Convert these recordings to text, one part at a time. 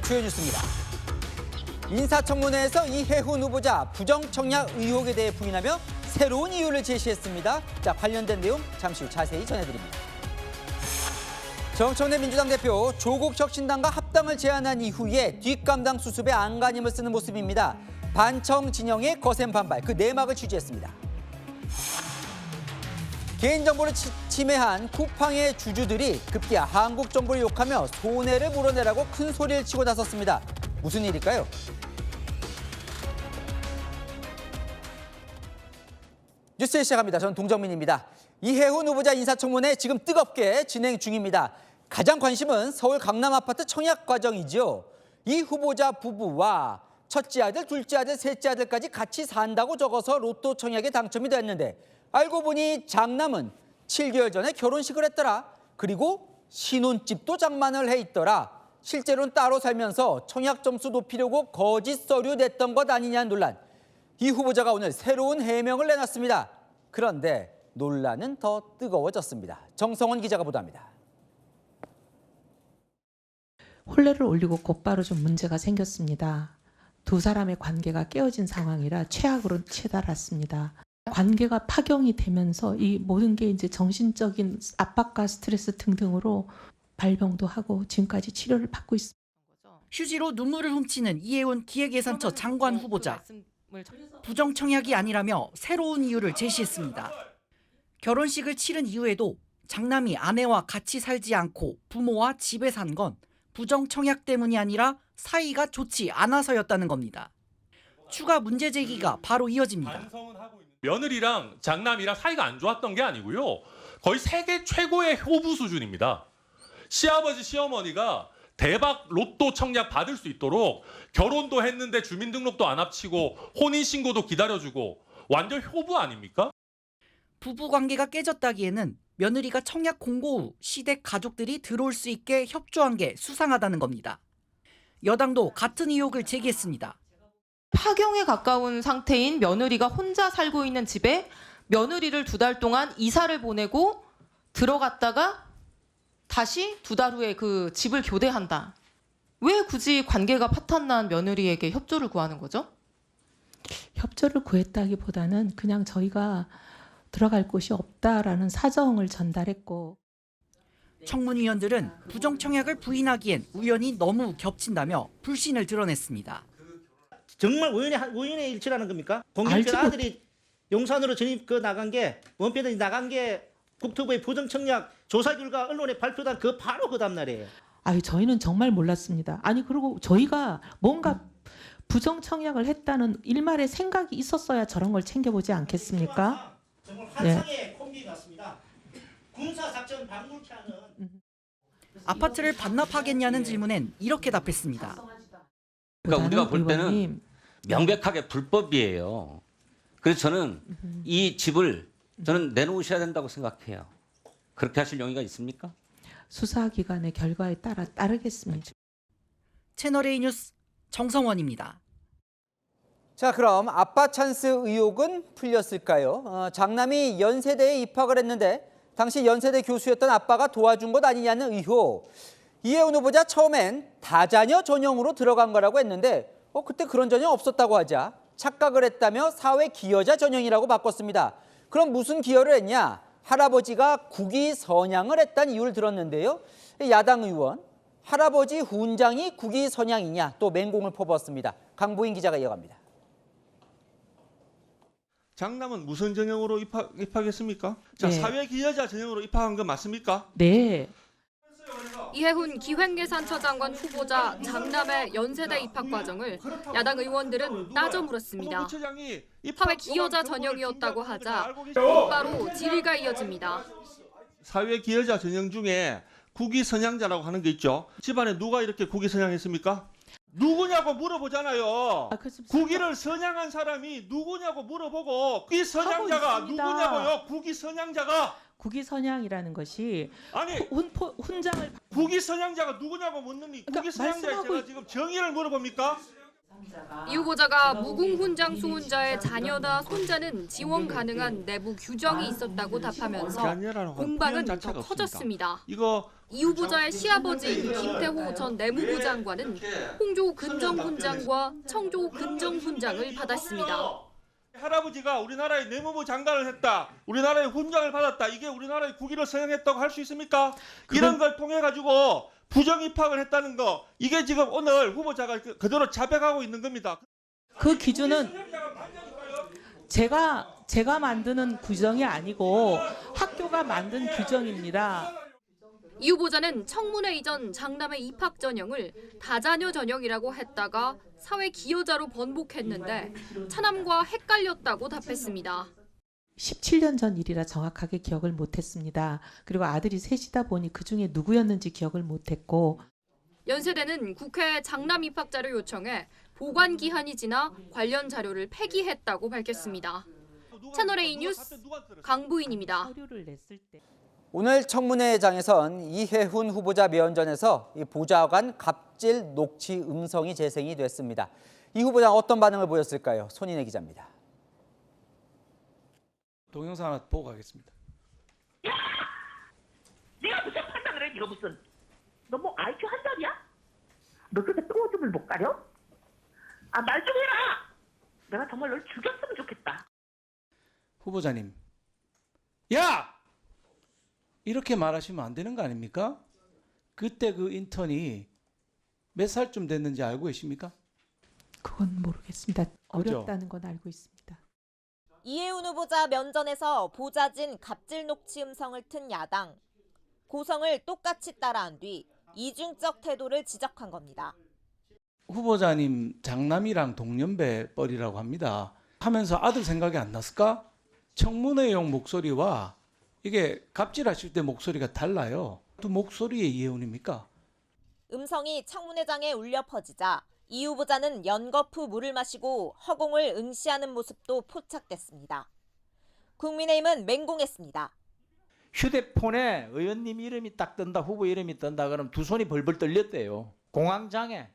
주요 뉴스입니다. 인사청문회에서 이해훈 후보자 부정청약 의혹에 대해 부인하며 새로운 이유를 제시했습니다. 자, 관련된 내용 잠시 후 자세히 전해드립니다. 정청래 민주당 대표 조국 혁신당과 합당을 제안한 이후에 뒷감당 수습에 안간힘을 쓰는 모습입니다. 반청 진영의 거센 반발, 그 내막을 취재했습니다. 개인정보를 침해한 쿠팡의 주주들이 급기야 한국 정부를 욕하며 손해를 물어내라고 큰 소리를 치고 나섰습니다. 무슨 일일까요? 뉴스 시작합니다. 저는 동정민입니다. 이해훈 후보자 인사청문회 지금 뜨겁게 진행 중입니다. 가장 관심은 서울 강남 아파트 청약 과정이죠. 이 후보자 부부와 첫째 아들, 둘째 아들, 셋째 아들까지 같이 산다고 적어서 로또 청약에 당첨이 됐는데 알고 보니 장남은 7개월 전에 결혼식을 했더라. 그리고 신혼집도 장만을 해 있더라. 실제로는 따로 살면서 청약 점수 높이려고 거짓 서류 냈던 것 아니냐는 논란. 이 후보자가 오늘 새로운 해명을 내놨습니다. 그런데 논란은 더 뜨거워졌습니다. 정성원 기자가 보도합니다. 혼례를 올리고 곧바로 좀 문제가 생겼습니다. 두 사람의 관계가 깨어진 상황이라 최악으로 치달았습니다. 관계가 파경이 되면서 이 모든 게 이제 정신적인 압박과 스트레스 등등으로 발병도 하고 지금까지 치료를 받고 있습니다. 휴지로 눈물을 훔치는 이해훈 기획예산처 장관 후보자. 부정청약이 아니라며 새로운 이유를 제시했습니다. 결혼식을 치른 이후에도 장남이 아내와 같이 살지 않고 부모와 집에 산 건 부정청약 때문이 아니라 사이가 좋지 않아서였다는 겁니다. 추가 문제 제기가 바로 이어집니다. 며느리랑 장남이랑 사이가 안 좋았던 게 아니고요. 거의 세계 최고의 효부 수준입니다. 시아버지, 시어머니가 대박 로또 청약 받을 수 있도록 결혼도 했는데 주민등록도 안 합치고 혼인신고도 기다려주고 완전 효부 아닙니까? 부부관계가 깨졌다기에는 며느리가 청약 공고 후 시댁 가족들이 들어올 수 있게 협조한 게 수상하다는 겁니다. 여당도 같은 의혹을 제기했습니다. 파경에 가까운 상태인 며느리가 혼자 살고 있는 집에 며느리를 2달 동안 이사를 보내고 들어갔다가 다시 2달 후에 그 집을 교대한다. 왜 굳이 관계가 파탄난 며느리에게 협조를 구하는 거죠? 협조를 구했다기보다는 그냥 저희가 들어갈 곳이 없다라는 사정을 전달했고. 청문위원들은 부정청약을 부인하기엔 우연히 너무 겹친다며 불신을 드러냈습니다. 정말 우연의 일치라는 겁니까? 공교롭게 아들이 용산으로 나간 게 원패들이 나간 게 국토부의 부정청약 조사 결과 언론에 발표된 바로 그 다음 날이에요. 아유, 저희는 정말 몰랐습니다. 아니, 그리고 저희가 뭔가 부정청약을 했다는 일말의 생각이 있었어야 저런 걸 챙겨보지 않겠습니까? 정말 환상의 콤비 같습니다. 군사작전 방불케 하는. 아파트를 반납하겠냐는 질문엔 이렇게 답했습니다. 그러니까 우리가 볼 때는 명백하게 불법이에요. 그래서 저는 이 집을 저는 내놓으셔야 된다고 생각해요. 그렇게 하실 용의가 있습니까? 수사기관의 결과에 따르겠습니다. 채널A 뉴스 정성원입니다. 자, 그럼 아빠 찬스 의혹은 풀렸을까요? 장남이 연세대에 입학을 했는데 당시 연세대 교수였던 아빠가 도와준 것 아니냐는 의혹. 이해훈 후보자 처음엔 다자녀 전형으로 들어간 거라고 했는데 그때 그런 전형 없었다고 하자 착각을 했다며 사회 기여자 전형이라고 바꿨습니다. 그럼 무슨 기여를 했냐? 할아버지가 국위 선양을 했다는 이유를 들었는데요. 야당 의원, 할아버지 훈장이 국위 선양이냐 또 맹공을 퍼부었습니다. 강보인 기자가 이어갑니다. 장남은 무슨 전형으로 입학했습니까? 자, 네. 사회기여자 전형으로 입학한 건 맞습니까? 네. 이해훈 기획예산처 장관 후보자 장남의 연세대 입학 과정을 야당 의원들은 따져 물었습니다. 사회 기여자 전형이었다고 하자 곧바로 질의가 이어집니다. 사회기여자 전형 중에 국위 선양자라고 하는 게 있죠. 집안에 누가 이렇게 국위 선양했습니까? 누구냐고 물어보잖아요. 국위를 선양한 사람이 누구냐고 물어보고 국위 선양자가 누구냐고요? 국위 선양자가. 국위 선양이라는 것이 아니 훈장을 국위 선양자가 누구냐고 묻는 국위 선양자에 제가 지금 정의를 물어봅니까? 이 후보자가 무궁훈장 수훈자의 자녀나 손자는 지원 가능한 내부 규정이 있었다고 답하면서 공방은 더 커졌습니다. 이거 이 후보자의 시아버지인 김태호 전 내무부 장관은 홍조 근정훈장과 청조 근정훈장을 받았습니다. 할아버지가 우리나라의 내무부 장관을 했다, 우리나라의 훈장을 받았다, 이게 우리나라의 국위를 서양했다고 할 수 있습니까? 이런 걸 통해 가지고 부정 입학을 했다는 거, 이게 지금 오늘 후보자가 그대로 자백하고 있는 겁니다. 그 기준은 제가 만드는 규정이 아니고 학교가 만든 규정입니다. 이 후보자는 청문회 이전 장남의 입학 전형을 다자녀 전형이라고 했다가 사회 기여자로 번복했는데 차남과 헷갈렸다고 답했습니다. 17년 전 일이라 정확하게 기억을 못했습니다. 그리고 아들이 셋이다 보니 그중에 누구였는지 기억을 못했고 연세대는 국회에 장남 입학 자료 요청해 보관 기한이 지나 관련 자료를 폐기했다고 밝혔습니다. 채널A 뉴스 강부인입니다. 서류를 냈을 때 오늘 청문회장에선 이해훈 후보자 면전에서 이 보좌관 갑질 녹취 음성이 재생이 됐습니다. 이 후보자 어떤 반응을 보였을까요? 손인혜 기자입니다. 동영상 하나 보고 가겠습니다. 야! 네가 무슨 판단을 해? 네가 무슨? 너 뭐 IQ 한 살이야? 너 그렇게 똥오줌을 못 가려? 아, 말 좀 해라! 내가 정말 널 죽였으면 좋겠다. 후보자님, 야! 이렇게 말하시면 안 되는 거 아닙니까? 그때 그 인턴이 몇 살쯤 됐는지 알고 계십니까? 그건 모르겠습니다. 어렵다는 건 알고 있습니다. 이해훈 후보자 면전에서 보좌진 갑질 녹취 음성을 튼 야당. 고성을 똑같이 따라한 뒤 이중적 태도를 지적한 겁니다. 후보자님 장남이랑 동년배 뻘이라고 합니다. 하면서 아들 생각이 안 났을까? 청문회용 목소리와 이게 갑질하실 때 목소리가 달라요. 또 목소리의 이해훈입니까? 음성이 청문회장에 울려 퍼지자 이 후보자는 연거푸 물을 마시고 허공을 응시하는 모습도 포착됐습니다. 국민의힘은 맹공했습니다. 휴대폰에 의원님 이름이 딱 뜬다, 후보 이름이 뜬다 그러면 두 손이 벌벌 떨렸대요. 공황장애,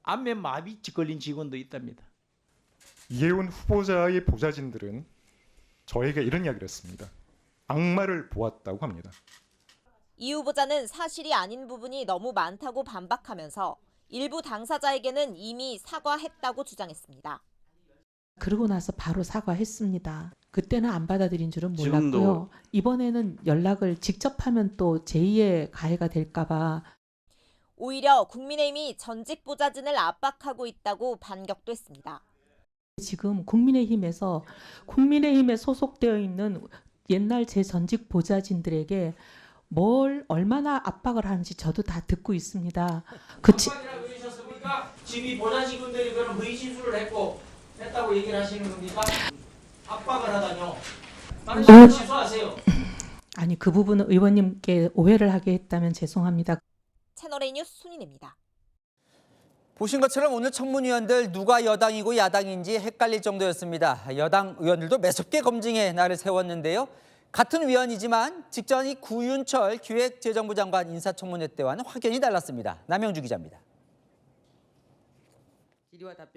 안면 마비치 걸린 직원도 있답니다. 이해훈 후보자의 보좌진들은 저에게 이런 이야기를 했습니다. 악마를 보았다고 합니다. 이 후보자는 사실이 아닌 부분이 너무 많다고 반박하면서 일부 당사자에게는 이미 사과했다고 주장했습니다. 그러고 나서 바로 사과했습니다. 그때는 안 받아들인 줄은 몰랐고요. 지금도 이번에는 연락을 직접 하면 또 제2의 가해가 될까 봐 오히려 국민의힘이 전직 보좌진을 압박하고 있다고 반격도 했습니다. 지금 국민의힘에 소속되어 있는 옛날 제 전직 보좌진들에게 뭘 얼마나 압박을 하는지 저도 다 듣고 있습니다. 지금 보좌직원들이 그런 무의진술을 했다고 얘기를 하시는 겁니까? 압박을 하다뇨. 다른 취소하세요. 아니 그 부분은 의원님께 오해를 하게 했다면 죄송합니다. 채널A 뉴스 손인혜입니다. 보신 것처럼 오늘 청문위원들 누가 여당이고 야당인지 헷갈릴 정도였습니다. 여당 의원들도 매섭게 검증에 날을 세웠는데요. 같은 위원이지만 직전 이 구윤철 기획재정부 장관 인사청문회 때와는 확연히 달랐습니다. 남영주 기자입니다.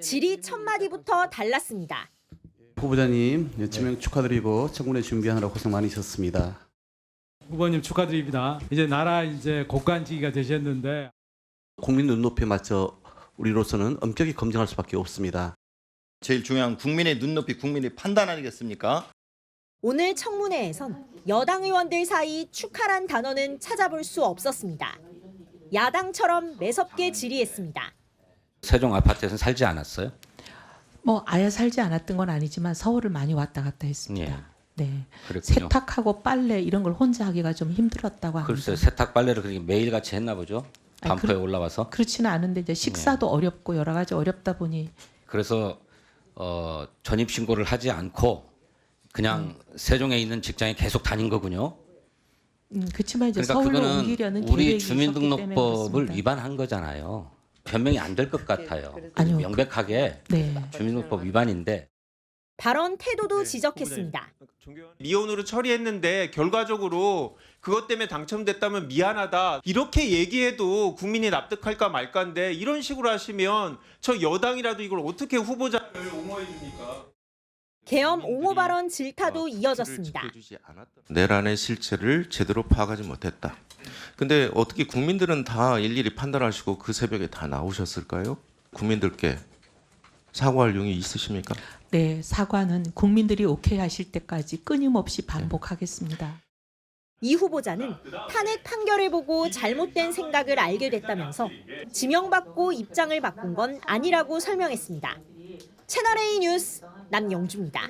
질의 첫 마디부터 달랐습니다. 후보자님 지명 축하드리고 청문회 준비하느라 고생 많으셨습니다. 후보님 축하드립니다. 이제 나라 국간지기가 되셨는데 국민 눈높이에 맞춰 우리로서는 엄격히 검증할 수밖에 없습니다. 제일 중요한 국민의 눈높이, 국민의 판단 아니겠습니까? 오늘 청문회에선 여당 의원들 사이 축하란 단어는 찾아볼 수 없었습니다. 야당처럼 매섭게 질의했습니다. 세종 아파트에서는 살지 않았어요? 뭐 아예 살지 않았던 건 아니지만 서울을 많이 왔다 갔다 했습니다. 예. 네. 그랬군요. 세탁하고 빨래 이런 걸 혼자 하기가 좀 힘들었다고 합니다. 글쎄요, 세탁 빨래를 그렇게 매일같이 했나 보죠? 반포에 올라와서. 그렇지는 않은데 이제 식사도 어렵고 여러 가지 어렵다 보니 그래서 전입 신고를 하지 않고 그냥 세종에 있는 직장에 계속 다닌 거군요. 그렇지만 이제 그러니까 서울로 그거는 옮기려는 우리 계획이 있었기 때문에 주민등록법을 그렇습니다. 위반한 거잖아요. 변명이 안 될 것 같아요. 아니요. 명백하게 네. 주민등록법 위반인데. 발언 태도도 지적했습니다. 미혼으로 처리했는데 결과적으로 그것 때문에 당첨됐다면 미안하다 이렇게 얘기해도 국민이 납득할까 말까인데 이런 식으로 하시면 저 여당이라도 이걸 어떻게 후보자를 옹호해 줍니까? 계엄 옹호 발언 질타도 이어졌습니다. 내란의 실체를 제대로 파악하지 못했다. 근데 어떻게 국민들은 다 일일이 판단하시고 그 새벽에 다 나오셨을까요? 국민들께 사과할 용이 있으십니까? 네, 사과는 국민들이 오케이 하실 때까지 끊임없이 반복하겠습니다. 이 후보자는 탄핵 판결을 보고 잘못된 생각을 알게 됐다면서 지명받고 입장을 바꾼 건 아니라고 설명했습니다. 채널A 뉴스 남영주입니다.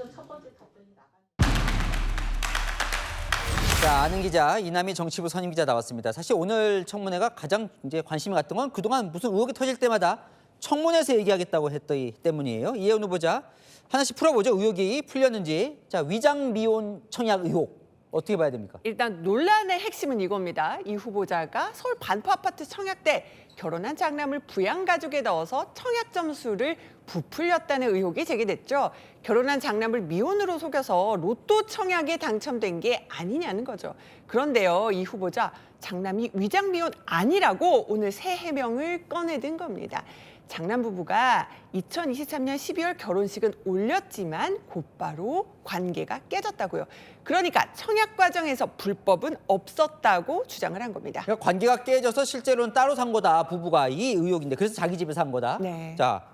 자, 아는 기자 이남희 정치부 선임 기자 나왔습니다. 사실 오늘 청문회가 가장 이제 관심이 갔던 건 그동안 무슨 의혹이 터질 때마다 청문회에서 얘기하겠다고 했기 때문이에요. 이혜훈 후보자 하나씩 풀어보죠. 의혹이 풀렸는지. 자, 위장 미혼 청약 의혹 어떻게 봐야 됩니까? 일단 논란의 핵심은 이겁니다. 이 후보자가 서울 반포 아파트 청약 때 결혼한 장남을 부양가족에 넣어서 청약 점수를 부풀렸다는 의혹이 제기됐죠. 결혼한 장남을 미혼으로 속여서 로또 청약에 당첨된 게 아니냐는 거죠. 그런데요, 이 후보자 장남이 위장 미혼 아니라고 오늘 새 해명을 꺼내든 겁니다. 장남 부부가 2023년 12월 결혼식은 올렸지만 곧바로 관계가 깨졌다고요. 그러니까 청약 과정에서 불법은 없었다고 주장을 한 겁니다. 그러니까 관계가 깨져서 실제로는 따로 산 거다, 부부가. 이 의혹인데 그래서 자기 집에 산 거다. 네. 자,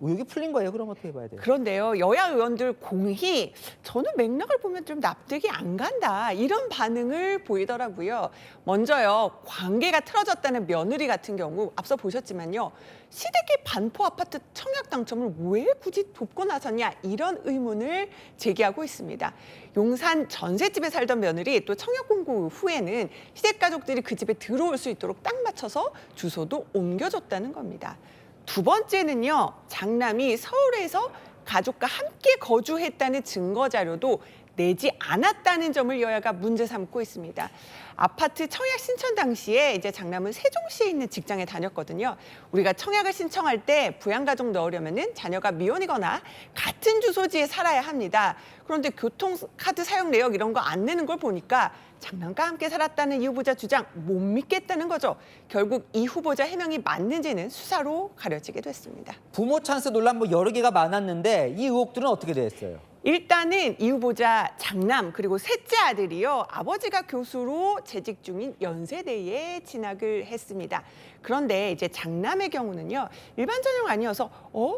의혹이 풀린 거예요. 그럼 어떻게 봐야 돼요? 그런데요, 여야 의원들 공히 저는 맥락을 보면 좀 납득이 안 간다 이런 반응을 보이더라고요. 먼저요, 관계가 틀어졌다는 며느리 같은 경우 앞서 보셨지만요, 시댁의 반포 아파트 청약 당첨을 왜 굳이 돕고 나섰냐 이런 의문을 제기하고 있습니다. 용산 전셋집에 살던 며느리 또 청약 공고 후에는 시댁 가족들이 그 집에 들어올 수 있도록 딱 맞춰서 주소도 옮겨줬다는 겁니다. 두 번째는요, 장남이 서울에서 가족과 함께 거주했다는 증거 자료도 내지 않았다는 점을 여야가 문제 삼고 있습니다. 아파트 청약 신청 당시에 이제 장남은 세종시에 있는 직장에 다녔거든요. 우리가 청약을 신청할 때 부양가족 넣으려면은 자녀가 미혼이거나 같은 주소지에 살아야 합니다. 그런데 교통카드 사용 내역 이런 거 안 내는 걸 보니까 장남과 함께 살았다는 이 후보자 주장 못 믿겠다는 거죠. 결국 이 후보자 해명이 맞는지는 수사로 가려지게 됐습니다. 부모 찬스 논란 뭐 여러 개가 많았는데 이 의혹들은 어떻게 됐어요? 일단은 이 후보자 장남 그리고 셋째 아들이요, 아버지가 교수로 재직 중인 연세대에 진학을 했습니다. 그런데 이제 장남의 경우는요, 일반 전형 아니어서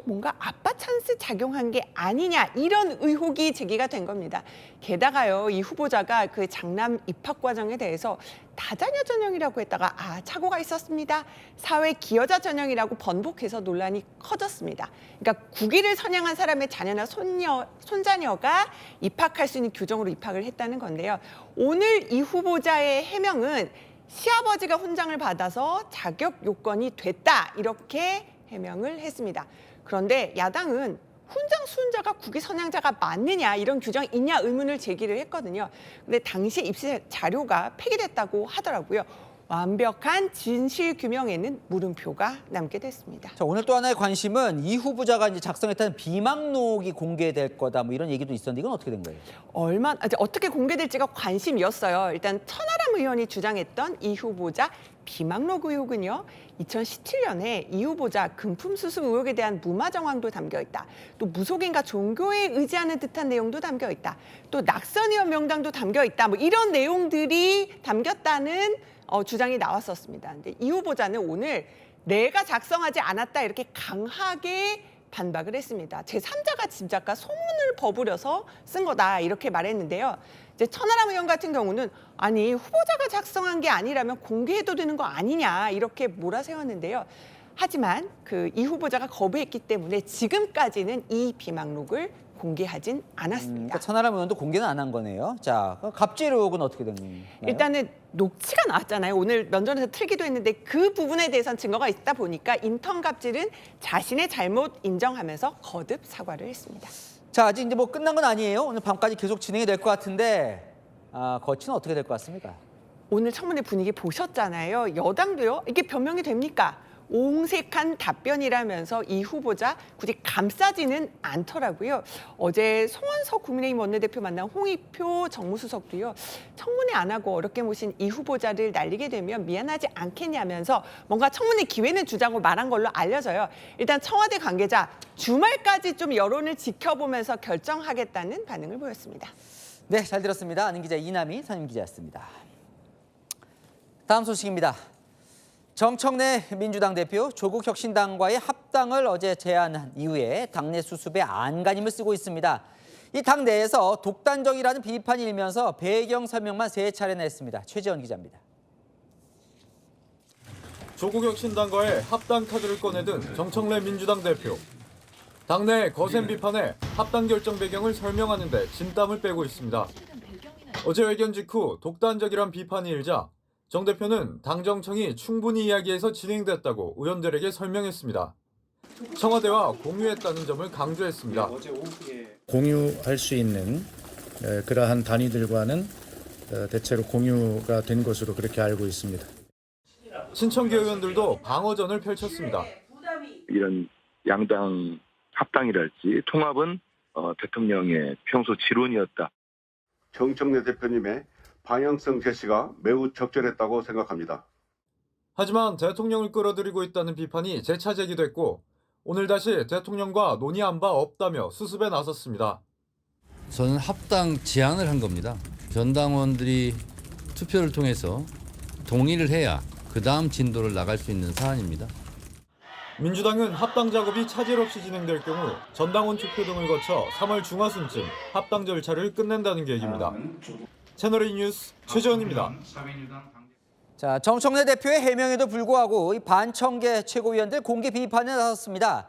뭔가 아빠 찬스 작용한 게 아니냐 이런 의혹이 제기가 된 겁니다. 게다가요, 이 후보자가 그 장남 입학 과정에 대해서 다자녀 전형이라고 했다가 착오가 있었습니다. 사회 기여자 전형이라고 번복해서 논란이 커졌습니다. 그러니까 국위를 선양한 사람의 자녀나 손자녀가 입학할 수 있는 규정으로 입학을 했다는 건데요. 오늘 이 후보자의 해명은 시아버지가 훈장을 받아서 자격 요건이 됐다 이렇게 해명을 했습니다. 그런데 야당은 훈장 수훈자가 국위 선양자가 맞느냐 이런 규정이 있냐 의문을 제기를 했거든요. 근데 당시 입시 자료가 폐기됐다고 하더라고요. 완벽한 진실 규명에는 물음표가 남게 됐습니다. 자, 오늘 또 하나의 관심은 이 후보자가 이제 작성했다는 비망록이 공개될 거다 뭐 이런 얘기도 있었는데 이건 어떻게 된 거예요? 어떻게 공개될지가 관심이었어요. 일단 천하람 의원이 주장했던 이 후보자 비망록 의혹은요, 2017년에 이 후보자 금품 수수 의혹에 대한 무마 정황도 담겨 있다. 또 무속인과 종교에 의지하는 듯한 내용도 담겨 있다. 또 낙선 의원 명단도 담겨 있다. 뭐 이런 내용들이 담겼다는 주장이 나왔었습니다. 근데 이 후보자는 오늘 내가 작성하지 않았다 이렇게 강하게 반박을 했습니다. 제3자가 짐작과 소문을 버무려서 쓴 거다 이렇게 말했는데요. 이제 천하람 의원 같은 경우는 아니 후보자가 작성한 게 아니라면 공개해도 되는 거 아니냐 이렇게 몰아세웠는데요. 하지만 이 후보자가 거부했기 때문에 지금까지는 이 비망록을 공개하진 않았습니다. 그러니까 천하람 의원도 공개는 안 한 거네요. 자, 갑질 의혹은 어떻게 됐나요? 일단은 녹취가 나왔잖아요. 오늘 면전에서 틀기도 했는데 그 부분에 대해서는 증거가 있다 보니까 인턴 갑질은 자신의 잘못 인정하면서 거듭 사과를 했습니다. 자, 아직 이제 뭐 끝난 건 아니에요. 오늘 밤까지 계속 진행이 될 것 같은데 거치는 어떻게 될 것 같습니까? 오늘 청문회 분위기 보셨잖아요. 여당도요. 이게 변명이 됩니까? 옹색한 답변이라면서 이 후보자 굳이 감싸지는 않더라고요. 어제 송원석 국민의힘 원내대표 만난 홍익표 정무수석도요. 청문회 안 하고 어렵게 모신 이 후보자를 날리게 되면 미안하지 않겠냐면서 뭔가 청문회 기회는 주자고 말한 걸로 알려져요. 일단 청와대 관계자 주말까지 좀 여론을 지켜보면서 결정하겠다는 반응을 보였습니다. 네, 잘 들었습니다. 아는 기자 이남희 선임 기자였습니다. 다음 소식입니다. 정청래 민주당 대표 조국 혁신당과의 합당을 어제 제안한 이후에 당내 수습에 안간힘을 쓰고 있습니다. 이 당 내에서 독단적이라는 비판이 일면서 배경 설명만 3차례나 했습니다. 최지원 기자입니다. 조국 혁신당과의 합당 카드를 꺼내든 정청래 민주당 대표. 당내 거센 비판에 합당 결정 배경을 설명하는 데 진땀을 빼고 있습니다. 어제 회견 직후 독단적이란 비판이 일자 정 대표는 당정청이 충분히 이야기해서 진행됐다고 의원들에게 설명했습니다. 청와대와 공유했다는 점을 강조했습니다. 공유할 수 있는 그러한 단위들과는 대체로 공유가 된 것으로 그렇게 알고 있습니다. 신청기 의원들도 방어전을 펼쳤습니다. 이런 양당 합당이랄지 통합은 대통령의 평소 지론이었다. 정청래 대표님의 방향성 제시가 매우 적절했다고 생각합니다. 하지만 대통령을 끌어들이고 있다는 비판이 재차 제기됐고 오늘 다시 대통령과 논의한 바 없다며 수습에 나섰습니다. 저는 합당 제안을 한 겁니다. 전당원들이 투표를 통해서 동의를 해야 그 다음 진도를 나갈 수 있는 사안입니다. 민주당은 합당 작업이 차질 없이 진행될 경우 전당원 투표 등을 거쳐 3월 중하순쯤 합당 절차를 끝낸다는 계획입니다. 채널A 뉴스 최재원입니다. 자, 정청래 대표의 해명에도 불구하고 이 반청계 최고위원들 공개 비판에 나섰습니다.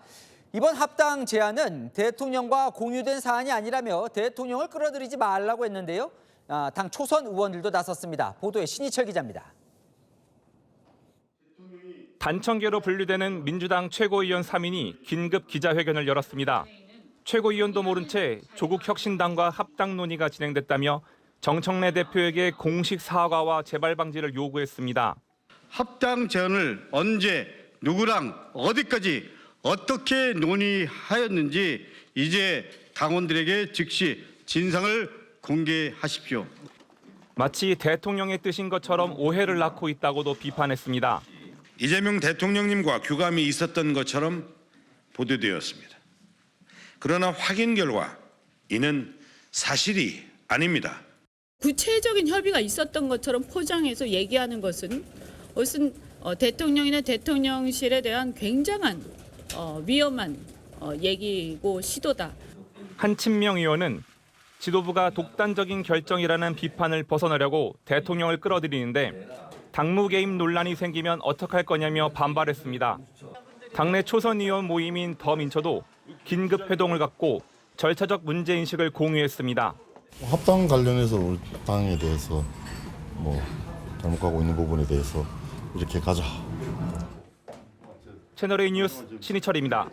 이번 합당 제안은 대통령과 공유된 사안이 아니라며 대통령을 끌어들이지 말라고 했는데요. 당 초선 의원들도 나섰습니다. 보도에 신희철 기자입니다. 반청계로 분류되는 민주당 최고위원 3인이 긴급 기자회견을 열었습니다. 최고위원도 모른 채 조국 혁신당과 합당 논의가 진행됐다며 정청래 대표에게 공식 사과와 재발 방지를 요구했습니다. 합당 제안을 언제 누구랑 어디까지 어떻게 논의하였는지 이제 당원들에게 즉시 진상을 공개하십시오. 마치 대통령의 뜻인 것처럼 오해를 낳고 있다고도 비판했습니다. 이재명 대통령님과 교감이 있었던 것처럼 보도되었습니다. 그러나 확인 결과 이는 사실이 아닙니다. 구체적인 협의가 있었던 것처럼 포장해서 얘기하는 것은 대통령이나 대통령실에 대한 굉장한 위험한 얘기고 시도다. 한친명 의원은 지도부가 독단적인 결정이라는 비판을 벗어나려고 대통령을 끌어들이는데 당무 개입 논란이 생기면 어떡할 거냐며 반발했습니다. 당내 초선 의원 모임인 더민처도 긴급 회동을 갖고 절차적 문제인식을 공유했습니다. 합당 관련해서 우리 당에 대해서 잘못 가고 있는 부분에 대해서 이렇게 가자. 채널A 뉴스 신희철입니다.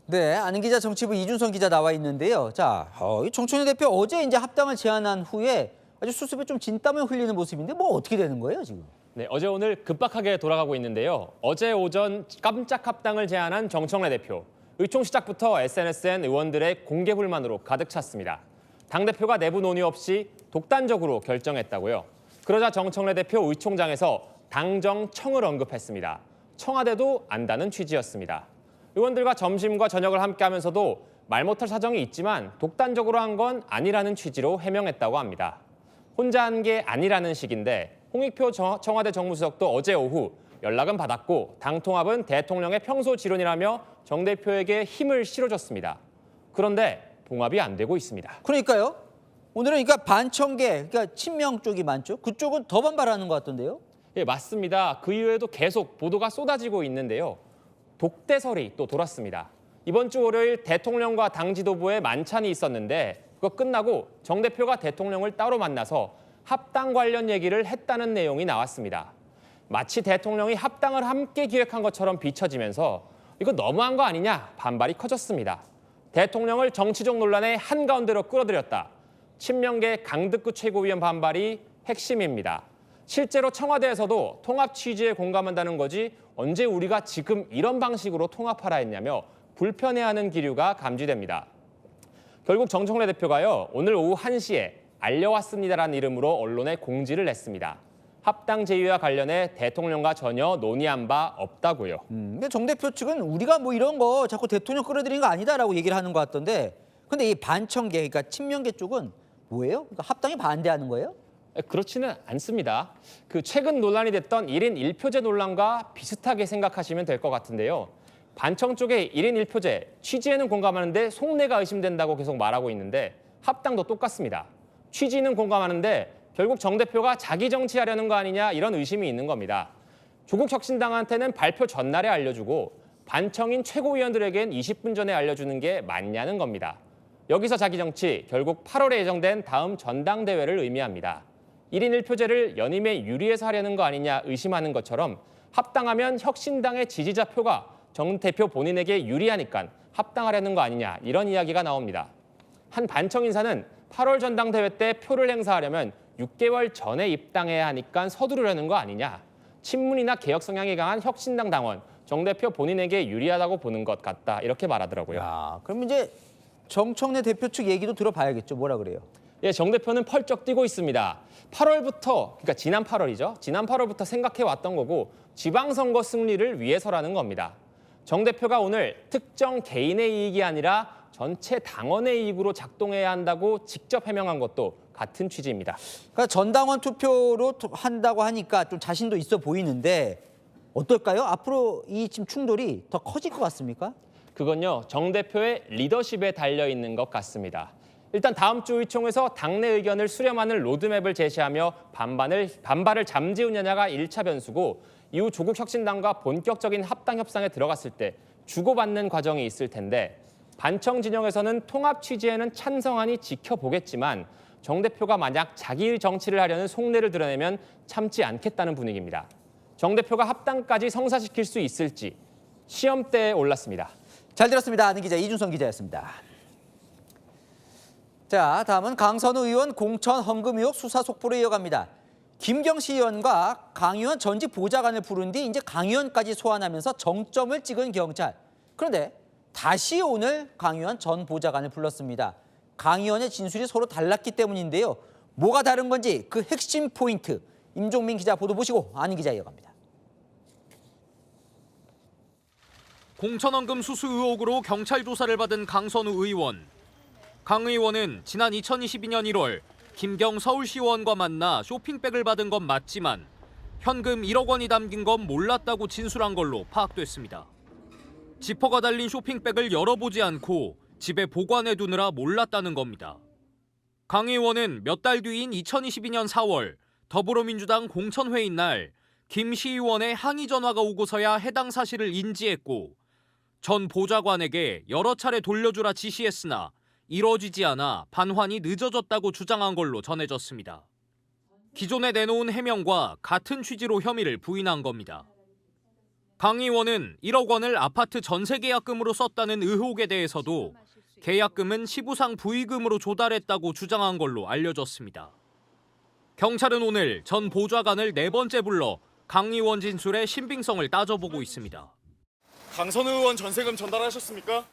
네, 아는 기자 정치부 이준성 기자 나와 있는데요. 자, 정청래 대표 어제 이제 합당을 제안한 후에 아주 수습에 좀 진땀을 흘리는 모습인데 어떻게 되는 거예요 지금? 네, 어제 오늘 급박하게 돌아가고 있는데요. 어제 오전 깜짝 합당을 제안한 정청래 대표. 의총 시작부터 SNS엔 의원들의 공개 불만으로 가득 찼습니다. 당대표가 내부 논의 없이 독단적으로 결정했다고요. 그러자 정청래 대표 의총장에서 당정청을 언급했습니다. 청와대도 안다는 취지였습니다. 의원들과 점심과 저녁을 함께 하면서도 말 못할 사정이 있지만 독단적으로 한 건 아니라는 취지로 해명했다고 합니다. 혼자 한 게 아니라는 식인데 홍익표 청와대 정무수석도 어제 오후 연락은 받았고 당 통합은 대통령의 평소 지론이라며 정 대표에게 힘을 실어줬습니다. 그런데 봉합이 안 되고 있습니다. 그러니까요. 오늘은 반청계, 친명 쪽이 많죠. 그쪽은 더 반발하는 것 같던데요. 예, 맞습니다. 그 이후에도 계속 보도가 쏟아지고 있는데요. 독대설이 또 돌았습니다. 이번 주 월요일 대통령과 당 지도부에 만찬이 있었는데 그거 끝나고 정 대표가 대통령을 따로 만나서 합당 관련 얘기를 했다는 내용이 나왔습니다. 마치 대통령이 합당을 함께 기획한 것처럼 비춰지면서 이거 너무한 거 아니냐 반발이 커졌습니다. 대통령을 정치적 논란의 한가운데로 끌어들였다. 친명계 강득구 최고위원 반발이 핵심입니다. 실제로 청와대에서도 통합 취지에 공감한다는 거지 언제 우리가 지금 이런 방식으로 통합하라 했냐며 불편해하는 기류가 감지됩니다. 결국 정청래 대표가요, 오늘 오후 1시에 알려왔습니다라는 이름으로 언론에 공지를 냈습니다. 합당 제의와 관련해 대통령과 전혀 논의한 바 없다고요. 근데 정 대표 측은 우리가 뭐 이런 거 자꾸 대통령 끌어들이는 거 아니다라고 얘기를 하는 것 같던데, 근데 이 반청계, 그러니까 친명계 쪽은 뭐예요? 그러니까 합당에 반대하는 거예요? 그렇지는 않습니다. 그 최근 논란이 됐던 1인 1표제 논란과 비슷하게 생각하시면 될 것 같은데요. 반청 쪽의 1인 1표제 취지에는 공감하는데 속내가 의심된다고 계속 말하고 있는데 합당도 똑같습니다. 취지는 공감하는데 결국 정 대표가 자기 정치하려는 거 아니냐 이런 의심이 있는 겁니다. 조국 혁신당한테는 발표 전날에 알려주고 반청인 최고위원들에겐 20분 전에 알려주는 게 맞냐는 겁니다. 여기서 자기 정치, 결국 8월에 예정된 다음 전당대회를 의미합니다. 1인 1표제를 연임에 유리해서 하려는 거 아니냐 의심하는 것처럼 합당하면 혁신당의 지지자 표가 정 대표 본인에게 유리하니까 합당하려는 거 아니냐 이런 이야기가 나옵니다. 한 반청 인사는 8월 전당대회 때 표를 행사하려면 6개월 전에 입당해야 하니까 서두르려는 거 아니냐. 친문이나 개혁 성향이 강한 혁신당 당원, 정 대표 본인에게 유리하다고 보는 것 같다. 이렇게 말하더라고요. 야, 그럼 이제 정청래 대표 측 얘기도 들어봐야겠죠. 뭐라 그래요? 예, 정 대표는 펄쩍 뛰고 있습니다. 8월부터, 그러니까 지난 8월이죠. 지난 8월부터 생각해왔던 거고 지방선거 승리를 위해서라는 겁니다. 정 대표가 오늘 특정 개인의 이익이 아니라 전체 당원의 이익으로 작동해야 한다고 직접 해명한 것도 같은 취지입니다. 그러니까 전당원 투표로 한다고 하니까 좀 자신도 있어 보이는데 어떨까요? 앞으로 이 지금 충돌이 더 커질 것 같습니까? 그건요, 정 대표의 리더십에 달려 있는 것 같습니다. 일단 다음 주 의총에서 당내 의견을 수렴하는 로드맵을 제시하며 반발을 잠재우느냐가 1차 변수고 이후 조국 혁신당과 본격적인 합당 협상에 들어갔을 때 주고받는 과정이 있을 텐데 반청 진영에서는 통합 취지에는 찬성하니 지켜보겠지만 정 대표가 만약 자기 정치를 하려는 속내를 드러내면 참지 않겠다는 분위기입니다. 정 대표가 합당까지 성사시킬 수 있을지 시험대에 올랐습니다. 잘 들었습니다. 아는 기자 이준성 기자였습니다. 자, 다음은 강선우 의원 공천 헌금 의혹 수사 속보로 이어갑니다. 김경시 의원과 강 의원 전직 보좌관을 부른 뒤 이제 강 의원까지 소환하면서 정점을 찍은 경찰. 그런데 다시 오늘 강 의원 전 보좌관을 불렀습니다. 강 의원의 진술이 서로 달랐기 때문인데요. 뭐가 다른 건지 그 핵심 포인트 임종민 기자 보도 보시고 아는 기자 이어갑니다. 공천헌금 수수 의혹으로 경찰 조사를 받은 강선우 의원. 강 의원은 지난 2022년 1월 김경 서울시의원과 만나 쇼핑백을 받은 건 맞지만 현금 1억 원이 담긴 건 몰랐다고 진술한 걸로 파악됐습니다. 지퍼가 달린 쇼핑백을 열어보지 않고 집에 보관해두느라 몰랐다는 겁니다. 강 의원은 몇 달 뒤인 2022년 4월 더불어민주당 공천회의 날 김 시의원의 항의 전화가 오고서야 해당 사실을 인지했고 전 보좌관에게 여러 차례 돌려주라 지시했으나 이뤄지지 않아 반환이 늦어졌다고 주장한 걸로 전해졌습니다. 기존에 내놓은 해명과 같은 취지로 혐의를 부인한 겁니다. 강 의원은 1억 원을 아파트 전세 계약금으로 썼다는 의혹에 대해서도 계약금은 시부상 부의금으로 조달했다고 주장한 걸로 알려졌습니다. 경찰은 오늘 전 보좌관을 4번째 불러 강 의원 진술의 신빙성을 따져보고 있습니다. 강선우 의원 전세금 전달하셨습니까?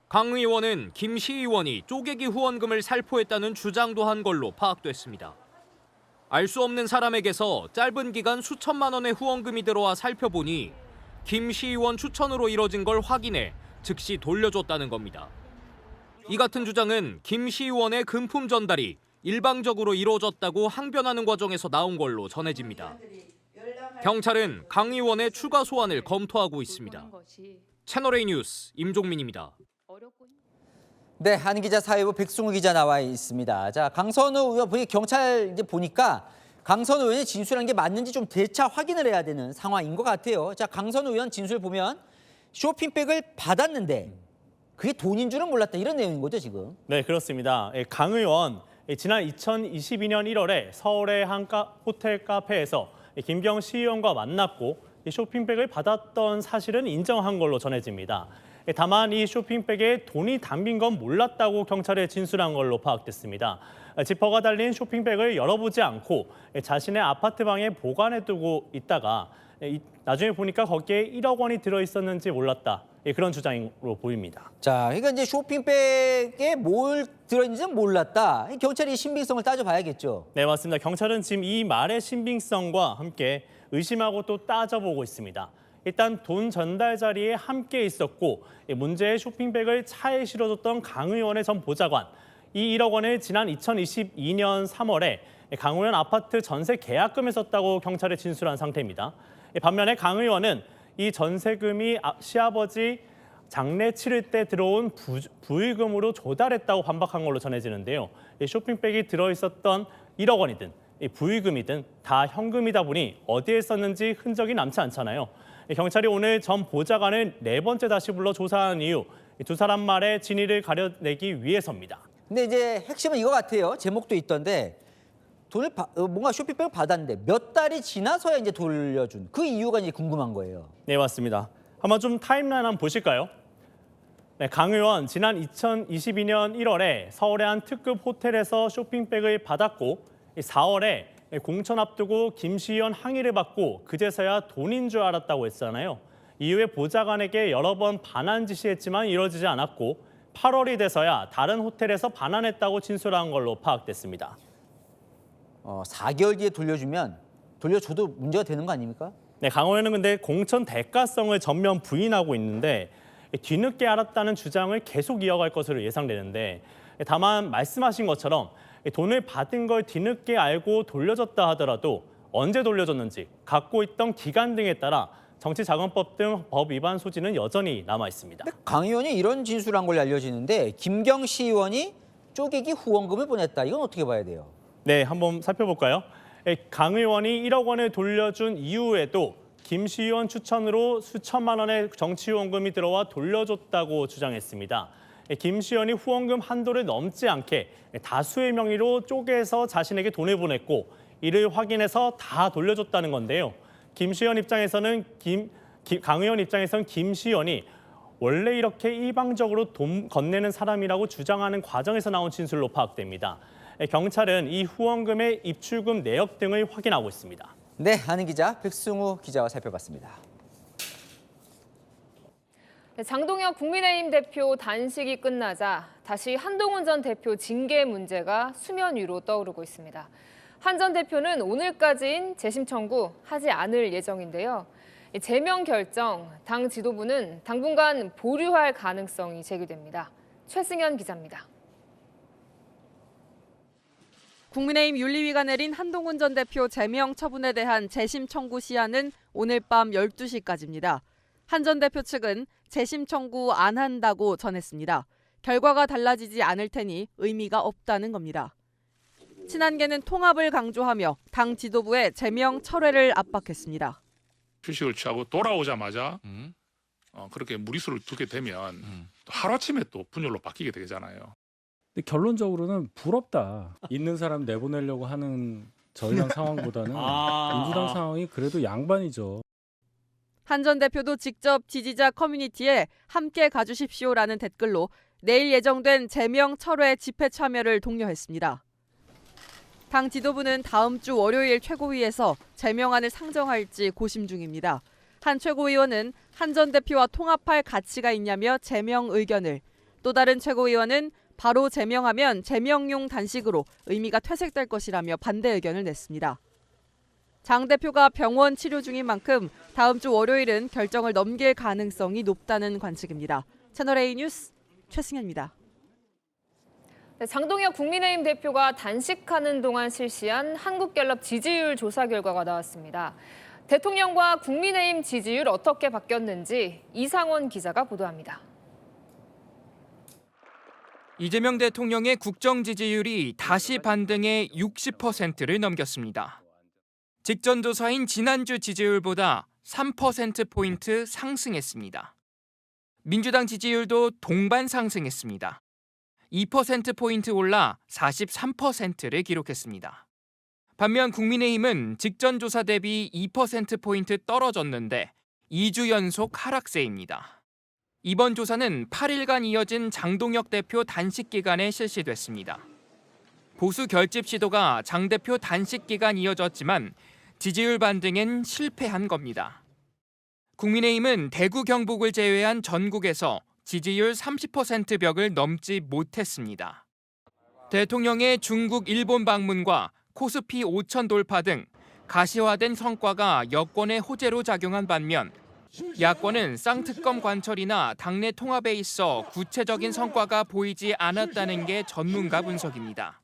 강 의원은 김 시의원이 쪼개기 후원금을 살포했다는 주장도 한 걸로 파악됐습니다. 알 수 없는 사람에게서 짧은 기간 수천만 원의 후원금이 들어와 살펴보니 김 시의원 추천으로 이뤄진 걸 확인해 즉시 돌려줬다는 겁니다. 이 같은 주장은 김 시의원의 금품 전달이 일방적으로 이루어졌다고 항변하는 과정에서 나온 걸로 전해집니다. 경찰은 강 의원의 추가 소환을 검토하고 있습니다. 채널A 뉴스 임종민입니다. 네, 한 기자 사회부 백승우 기자 나와 있습니다. 자, 강선우 의원 경찰 이제 보니까 강선우 의원이 진술한 게 맞는지 좀 재차 확인을 해야 되는 상황인 것 같아요. 자, 강선우 의원 진술 보면 쇼핑백을 받았는데 그게 돈인 줄은 몰랐다 이런 내용인 거죠 지금? 네, 그렇습니다. 강 의원 지난 2022년 1월에 서울의 한 호텔 카페에서 김경 시의원과 만났고 쇼핑백을 받았던 사실은 인정한 걸로 전해집니다. 다만 이 쇼핑백에 돈이 담긴 건 몰랐다고 경찰에 진술한 걸로 파악됐습니다. 지퍼가 달린 쇼핑백을 열어보지 않고 자신의 아파트 방에 보관해두고 있다가 나중에 보니까 거기에 1억 원이 들어있었는지 몰랐다. 그런 주장으로 보입니다. 자, 그러니까 이제 쇼핑백에 뭘 들어있는지는 몰랐다. 경찰이 신빙성을 따져봐야겠죠. 네, 맞습니다. 경찰은 지금 이 말의 신빙성과 함께 의심하고 또 따져보고 있습니다. 일단 돈 전달 자리에 함께 있었고 문제의 쇼핑백을 차에 실어줬던 강 의원의 전 보좌관. 이 1억 원을 지난 2022년 3월에 강 의원 아파트 전세 계약금에 썼다고 경찰에 진술한 상태입니다. 반면에 강 의원은 이 전세금이 시아버지 장례 치를 때 들어온 부의금으로 조달했다고 반박한 걸로 전해지는데요. 이 쇼핑백이 들어있었던 1억 원이든 부의금이든 다 현금이다 보니 어디에 썼는지 흔적이 남지 않잖아요. 경찰이 오늘 전 보좌관을 4번째 다시 불러 조사한 이유, 두 사람 말의 진위를 가려내기 위해서입니다. 근데 이제 핵심은 이거 같아요. 제목도 있던데 돈을 뭔가 쇼핑백을 받았는데 몇 달이 지나서야 이제 돌려준 그 이유가 이제 궁금한 거예요. 네, 맞습니다. 한번 좀 타임라인 한번 보실까요? 네, 강 의원 지난 2022년 1월에 서울의 한 특급 호텔에서 쇼핑백을 받았고 4월에 공천 앞두고 김씨 의원 항의를 받고 그제서야 돈인 줄 알았다고 했잖아요. 이후에 보좌관에게 여러 번 반환 지시했지만 이루어지지 않았고 8월이 돼서야 다른 호텔에서 반환했다고 진술한 걸로 파악됐습니다. 4개월 뒤에 돌려줘도 문제가 되는 거 아닙니까? 네, 강 의원은 근데 공천 대가성을 전면 부인하고 있는데 뒤늦게 알았다는 주장을 계속 이어갈 것으로 예상되는데 다만 말씀하신 것처럼 돈을 받은 걸 뒤늦게 알고 돌려줬다 하더라도 언제 돌려줬는지, 갖고 있던 기간 등에 따라 정치자금법 등 법 위반 소지는 여전히 남아 있습니다. 강 의원이 이런 진술한 걸로 알려지는데 김경시 의원이 쪼개기 후원금을 보냈다. 이건 어떻게 봐야 돼요? 네, 한번 살펴볼까요? 강 의원이 1억 원을 돌려준 이후에도 김씨 의원 추천으로 수천만 원의 정치 후원금이 들어와 돌려줬다고 주장했습니다. 김씨 의원이 후원금 한도를 넘지 않게 다수의 명의로 쪼개서 자신에게 돈을 보냈고 이를 확인해서 다 돌려줬다는 건데요. 김씨 의원 입장에서는 강 의원 입장에서는 김씨 의원이 원래 이렇게 일방적으로 돈 건네는 사람이라고 주장하는 과정에서 나온 진술로 파악됩니다. 경찰은 이 후원금의 입출금 내역 등을 확인하고 있습니다. 네, 아는 기자 백승우 기자와 살펴봤습니다. 장동혁 국민의힘 대표 단식이 끝나자 다시 한동훈 전 대표 징계 문제가 수면 위로 떠오르고 있습니다. 한 전 대표는 오늘까지인 재심 청구 하지 않을 예정인데요. 제명 결정, 당 지도부는 당분간 보류할 가능성이 제기됩니다. 최승현 기자입니다. 국민의힘 윤리위가 내린 한동훈 전 대표 제명 처분에 대한 재심 청구 시한은 오늘 밤 12시까지입니다. 한 전 대표 측은 재심 청구 안 한다고 전했습니다. 결과가 달라지지 않을 테니 의미가 없다는 겁니다. 친한계는 통합을 강조하며 당 지도부의 제명 철회를 압박했습니다. 휴식을 취하고 돌아오자마자 그렇게 무리수를 두게 되면 하루아침에 또 분열로 바뀌게 되잖아요. 근데 결론적으로는 부럽다. 있는 사람 내보내려고 하는 저희당 상황보다는 민주당 상황이 그래도 양반이죠. 한 전 대표도 직접 지지자 커뮤니티에 함께 가주십시오라는 댓글로 내일 예정된 제명 철회 집회 참여를 독려했습니다. 당 지도부는 다음 주 월요일 최고위에서 제명안을 상정할지 고심 중입니다. 한 최고위원은 한 전 대표와 통합할 가치가 있냐며 제명 의견을, 또 다른 최고위원은 바로 제명하면 제명용 단식으로 의미가 퇴색될 것이라며 반대 의견을 냈습니다. 장 대표가 병원 치료 중인 만큼 다음 주 월요일은 결정을 넘길 가능성이 높다는 관측입니다. 채널A 뉴스 최승현입니다. 장동혁 국민의힘 대표가 단식하는 동안 실시한 한국갤럽 지지율 조사 결과가 나왔습니다. 대통령과 국민의힘 지지율 어떻게 바뀌었는지 이상원 기자가 보도합니다. 이재명 대통령의 국정 지지율이 다시 반등해 60%를 넘겼습니다. 직전 조사인 지난주 지지율보다 3%포인트 상승했습니다. 민주당 지지율도 동반 상승했습니다. 2%포인트 올라 43%를 기록했습니다. 반면 국민의힘은 직전 조사 대비 2%포인트 떨어졌는데 2주 연속 하락세입니다. 이번 조사는 8일간 이어진 장동혁 대표 단식 기간에 실시됐습니다. 보수 결집 시도가 장 대표 단식 기간 이어졌지만 지지율 반등엔 실패한 겁니다. 국민의힘은 대구 경북을 제외한 전국에서 지지율 30% 벽을 넘지 못했습니다. 대통령의 중국, 일본 방문과 코스피 5천 돌파 등 가시화된 성과가 여권의 호재로 작용한 반면 야권은 쌍특검 관철이나 당내 통합에 있어 구체적인 성과가 보이지 않았다는 게 전문가 분석입니다.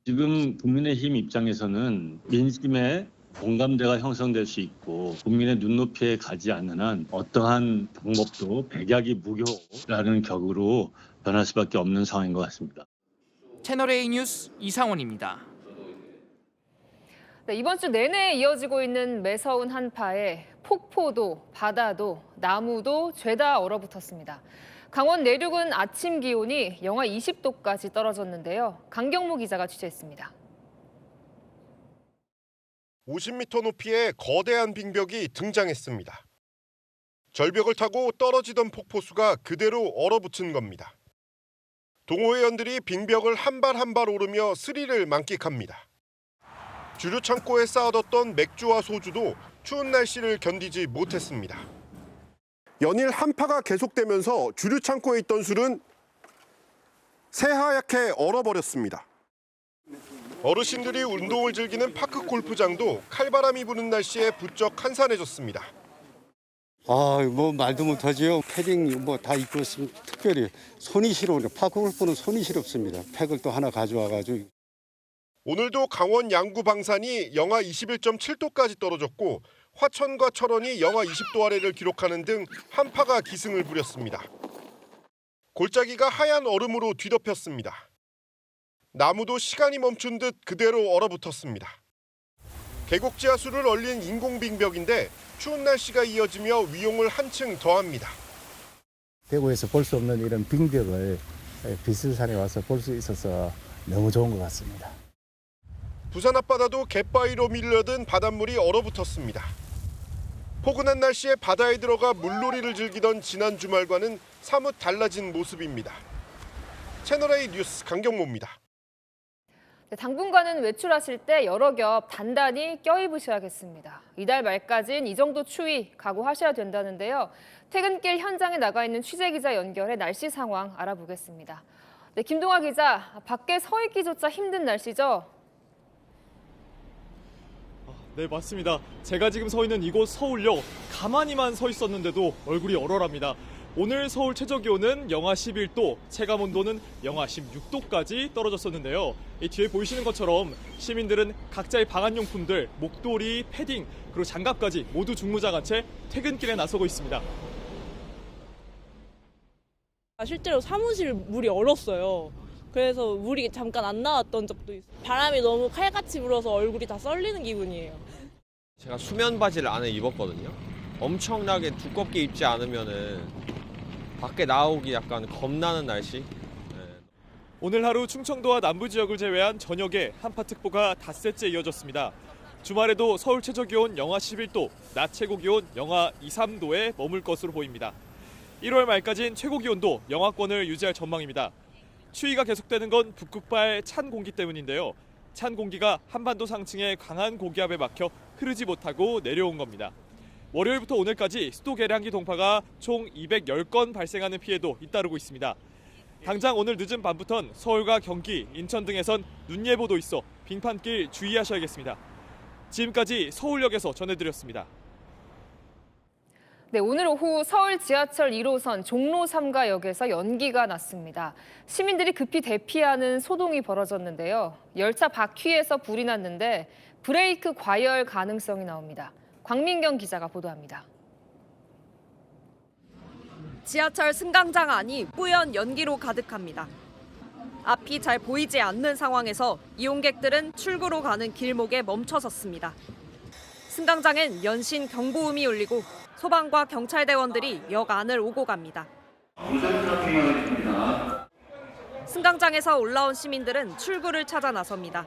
지금 국민의힘 입장에서는 민심의 공감대가 형성될 수 있고 국민의 눈높이에 가지 않는 한 어떠한 방법도 백약이 무효라는 격으로 변할 수밖에 없는 상황인 것 같습니다. 채널A 뉴스 이상원입니다. 네, 이번 주 내내 이어지고 있는 매서운 한파에 폭포도 바다도 나무도 죄다 얼어붙었습니다. 강원 내륙은 아침 기온이 영하 20도까지 떨어졌는데요. 강경모 기자가 취재했습니다. 50m 높이의 거대한 빙벽이 등장했습니다. 절벽을 타고 떨어지던 폭포수가 그대로 얼어붙은 겁니다. 동호회원들이 빙벽을 한 발 한 발 오르며 스릴을 만끽합니다. 주류 창고에 쌓아뒀던 맥주와 소주도 추운 날씨를 견디지 못했습니다. 연일 한파가 계속되면서 주류 창고에 있던 술은 새하얗게 얼어버렸습니다. 어르신들이 운동을 즐기는 파크 골프장도 칼바람이 부는 날씨에 부쩍 한산해졌습니다. 뭐 말도 못하지요. 패딩 뭐 다 입고 있으면 특별히 손이 시려워요. 파크 골프는 손이 시렵습니다. 팩을 또 하나 가져와가지고. 오늘도 강원 양구 방산이 영하 21.7도까지 떨어졌고 화천과 철원이 영하 20도 아래를 기록하는 등 한파가 기승을 부렸습니다. 골짜기가 하얀 얼음으로 뒤덮였습니다. 나무도 시간이 멈춘 듯 그대로 얼어붙었습니다. 계곡지하수를 얼린 인공빙벽인데 추운 날씨가 이어지며 위용을 한층 더합니다. 대구에서 볼 수 없는 이런 빙벽을 비슬산에 와서 볼 수 있어서 너무 좋은 것 같습니다. 부산 앞바다도 갯바위로 밀려든 바닷물이 얼어붙었습니다. 포근한 날씨에 바다에 들어가 물놀이를 즐기던 지난 주말과는 사뭇 달라진 모습입니다. 채널A 뉴스 강경모입니다. 네, 당분간은 외출하실 때 여러 겹 단단히 껴입으셔야겠습니다. 이달 말까지는 이 정도 추위 각오하셔야 된다는데요. 퇴근길 현장에 나가 있는 취재기자 연결해 날씨 상황 알아보겠습니다. 네, 김동아 기자, 밖에 서 있기조차 힘든 날씨죠? 네, 맞습니다. 제가 지금 서 있는 이곳 서울역 가만히만 서 있었는데도 얼굴이 얼얼합니다. 오늘 서울 최저기온은 영하 11도, 체감온도는 영하 16도까지 떨어졌었는데요. 이 뒤에 보이시는 것처럼 시민들은 각자의 방한용품들, 목도리, 패딩, 그리고 장갑까지 모두 중무장한 채 퇴근길에 나서고 있습니다. 실제로 사무실 물이 얼었어요. 그래서 물이 잠깐 안 나왔던 적도 있어요. 바람이 너무 칼같이 불어서 얼굴이 다 썰리는 기분이에요. 제가 수면 바지를 안에 입었거든요. 엄청나게 두껍게 입지 않으면은 밖에 나오기 약간 겁나는 날씨. 오늘 하루 충청도와 남부 지역을 제외한 전역에 한파특보가 닷새째 이어졌습니다. 주말에도 서울 최저기온 영하 11도, 낮 최고기온 영하 2, 3도에 머물 것으로 보입니다. 1월 말까지는 최고기온도 영하권을 유지할 전망입니다. 추위가 계속되는 건 북극발 찬 공기 때문인데요. 찬 공기가 한반도 상층의 강한 고기압에 막혀 흐르지 못하고 내려온 겁니다. 월요일부터 오늘까지 수도 계량기 동파가 총 210건 발생하는 피해도 잇따르고 있습니다. 당장 오늘 늦은 밤부턴 서울과 경기, 인천 등에선 눈 예보도 있어 빙판길 주의하셔야겠습니다. 지금까지 서울역에서 전해드렸습니다. 네, 오늘 오후 서울 지하철 1호선 종로 3가역에서 연기가 났습니다. 시민들이 급히 대피하는 소동이 벌어졌는데요. 열차 바퀴에서 불이 났는데 브레이크 과열 가능성이 나옵니다. 광민경 기자가 보도합니다. 지하철 승강장 안이 뿌연 연기로 가득합니다. 앞이 잘 보이지 않는 상황에서 이용객들은 출구로 가는 길목에 멈춰섰습니다. 승강장엔 연신 경보음이 울리고 소방과 경찰대원들이 역 안을 오고 갑니다. 승강장에서 올라온 시민들은 출구를 찾아 나섭니다.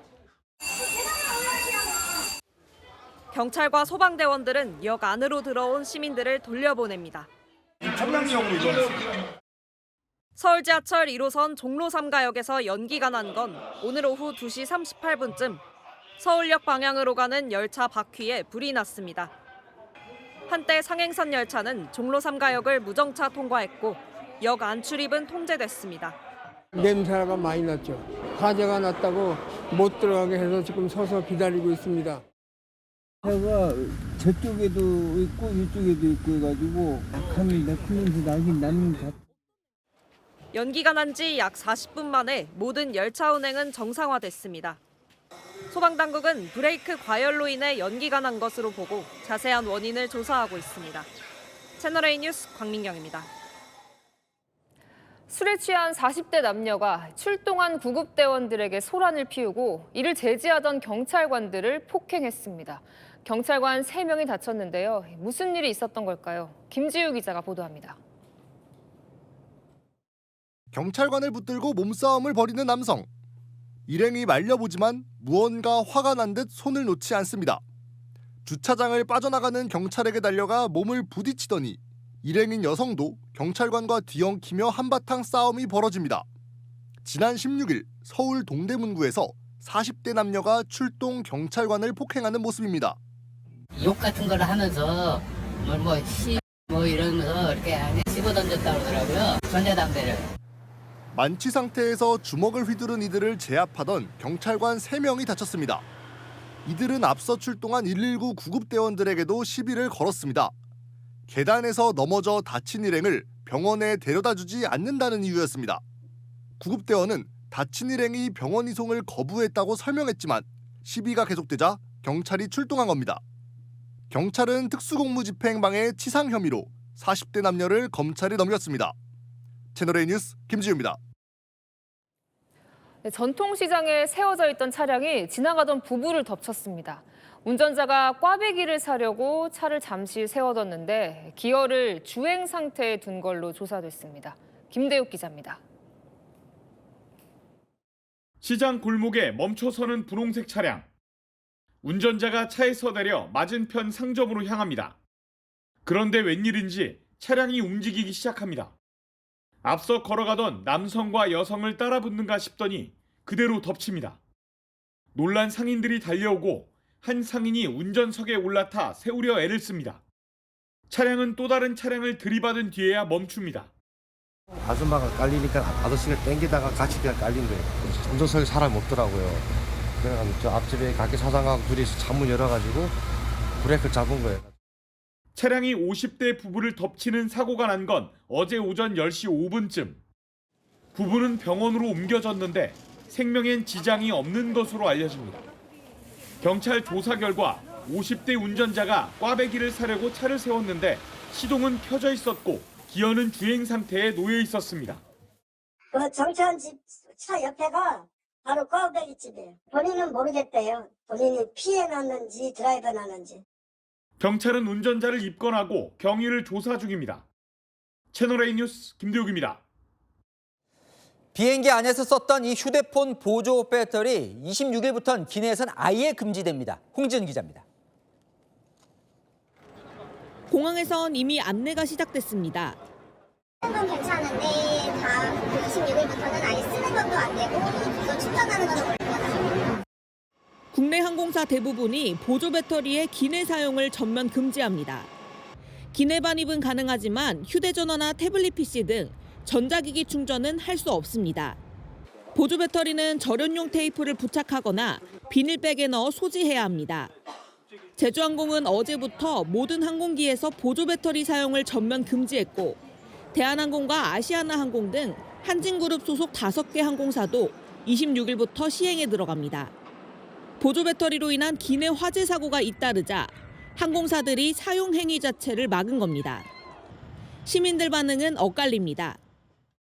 경찰과 소방대원들은 역 안으로 들어온 시민들을 돌려보냅니다. 청량역으로 이동했습니다. 서울 지하철 1호선 종로 3가역에서 연기가 난 건 오늘 오후 2시 38분쯤 서울역 방향으로 가는 열차 바퀴에 불이 났습니다. 한때 상행선 열차는 종로 3가역을 무정차 통과했고 역 안출입은 통제됐습니다. 냄새가 많이 났죠. 화재가 났다고 못 들어가게 해서 지금 서서 기다리고 있습니다. 차가 저쪽에도 있고 이쪽에도 있고 해가지고 약간 매콤 냄새 나긴 납니다. 연기가 난 지 약 40분 만에 모든 열차 운행은 정상화됐습니다. 소방당국은 브레이크 과열로 인해 연기가 난 것으로 보고 자세한 원인을 조사하고 있습니다. 채널A 뉴스 광민경입니다. 술에 취한 40대 남녀가 출동한 구급대원들에게 소란을 피우고 이를 제지하던 경찰관들을 폭행했습니다. 경찰관 3명이 다쳤는데요. 무슨 일이 있었던 걸까요? 김지우 기자가 보도합니다. 경찰관을 붙들고 몸싸움을 벌이는 남성. 일행이 말려보지만 무언가 화가 난 듯 손을 놓지 않습니다. 주차장을 빠져나가는 경찰에게 달려가 몸을 부딪히더니 일행인 여성도 경찰관과 뒤엉키며 한바탕 싸움이 벌어집니다. 지난 16일 서울 동대문구에서 40대 남녀가 출동 경찰관을 폭행하는 모습입니다. 욕 같은 걸 하면서 뭐 이러면서 이렇게 씹어 던졌다고 그러더라고요. 전자담배를. 만취 상태에서 주먹을 휘두른 이들을 제압하던 경찰관 3명이 다쳤습니다. 이들은 앞서 출동한 119 구급대원들에게도 시비를 걸었습니다. 계단에서 넘어져 다친 일행을 병원에 데려다주지 않는다는 이유였습니다. 구급대원은 다친 일행이 병원 이송을 거부했다고 설명했지만 시비가 계속되자 경찰이 출동한 겁니다. 경찰은 특수공무집행방해 치상 혐의로 40대 남녀를 검찰에 넘겼습니다. 채널A 뉴스 김지우입니다. 전통시장에 세워져 있던 차량이 지나가던 부부를 덮쳤습니다. 운전자가 꽈배기를 사려고 차를 잠시 세워뒀는데 기어를 주행 상태에 둔 걸로 조사됐습니다. 김대욱 기자입니다. 시장 골목에 멈춰서는 분홍색 차량. 운전자가 차에서 내려 맞은편 상점으로 향합니다. 그런데 웬일인지 차량이 움직이기 시작합니다. 앞서 걸어가던 남성과 여성을 따라붙는가 싶더니 그대로 덮칩니다. 놀란 상인들이 달려오고 한 상인이 운전석에 올라타 세우려 애를 씁니다. 차량은 또 다른 차량을 들이받은 뒤에야 멈춥니다. 가슴바가 깔리니까 아저씨가 땡기다가 같이 그냥 깔린 거예요. 운전석에 사람이 없더라고요. 그래가지고 저 앞집에 가게 사장하고 둘이 창문 열어가지고 브레이크를 잡은 거예요. 차량이 50대 부부를 덮치는 사고가 난 건 어제 오전 10시 5분쯤. 부부는 병원으로 옮겨졌는데 생명엔 지장이 없는 것으로 알려집니다. 경찰 조사 결과 50대 운전자가 꽈배기를 사려고 차를 세웠는데 시동은 켜져 있었고 기어는 주행 상태에 놓여 있었습니다. 그 정차한 집 차 옆에가 바로 꽈배기 집이에요. 본인은 모르겠대요. 본인이 피해 났는지 드라이브 났는지. 경찰은 운전자를 입건하고 경위를 조사 중입니다. 채널A 뉴스 김대욱입니다. 비행기 안에서 썼던 이 휴대폰 보조 배터리 26일부터는 기내에서는 아예 금지됩니다. 홍지은 기자입니다. 공항에선 이미 안내가 시작됐습니다. 쓰는 건 괜찮은데 다음 26일부터는 아예 쓰는 것도 안 되고 이거 충전하는 것도 불가능합니다. 국내 항공사 대부분이 보조 배터리의 기내 사용을 전면 금지합니다. 기내 반입은 가능하지만 휴대전화나 태블릿 PC 등 전자기기 충전은 할 수 없습니다. 보조 배터리는 절연용 테이프를 부착하거나 비닐백에 넣어 소지해야 합니다. 제주항공은 어제부터 모든 항공기에서 보조 배터리 사용을 전면 금지했고 대한항공과 아시아나항공 등 한진그룹 소속 5개 항공사도 26일부터 시행에 들어갑니다. 보조 배터리로 인한 기내 화재 사고가 잇따르자 항공사들이 사용 행위 자체를 막은 겁니다. 시민들 반응은 엇갈립니다.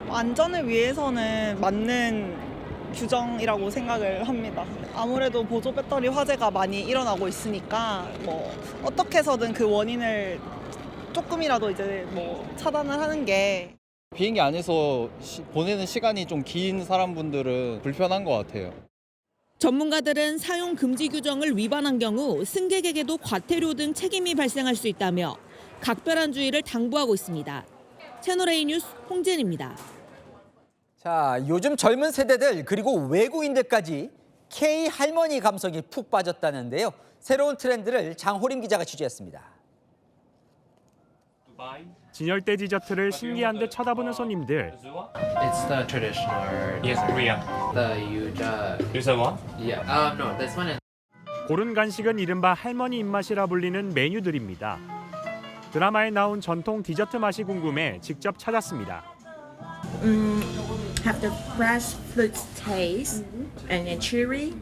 안전을 위해서는 맞는 규정이라고 생각을 합니다. 아무래도 보조 배터리 화재가 많이 일어나고 있으니까 어떻게 해서든 그 원인을 조금이라도 이제 차단을 하는 게 비행기 안에서 보내는 시간이 좀 긴 사람분들은 불편한 것 같아요. 전문가들은 사용 금지 규정을 위반한 경우 승객에게도 과태료 등 책임이 발생할 수 있다며 각별한 주의를 당부하고 있습니다. 채널A 뉴스 홍진입니다. 자, 요즘 젊은 세대들 그리고 외국인들까지 K 할머니 감성이 푹 빠졌다는데요. 새로운 트렌드를 장호림 기자가 취재했습니다. 진열대 디저트를 신기한 듯 쳐다보는 손님들. It's the traditional. Yes, Korean. The yuja. Yuja one? Yeah. No, this one is. 고른 간식은 이른바 할머니 입맛이라 불리는 메뉴들입니다. 드라마에 나온 전통 디저트 맛이 궁금해 직접 찾았습니다. Have the fresh fruit taste and then cheery,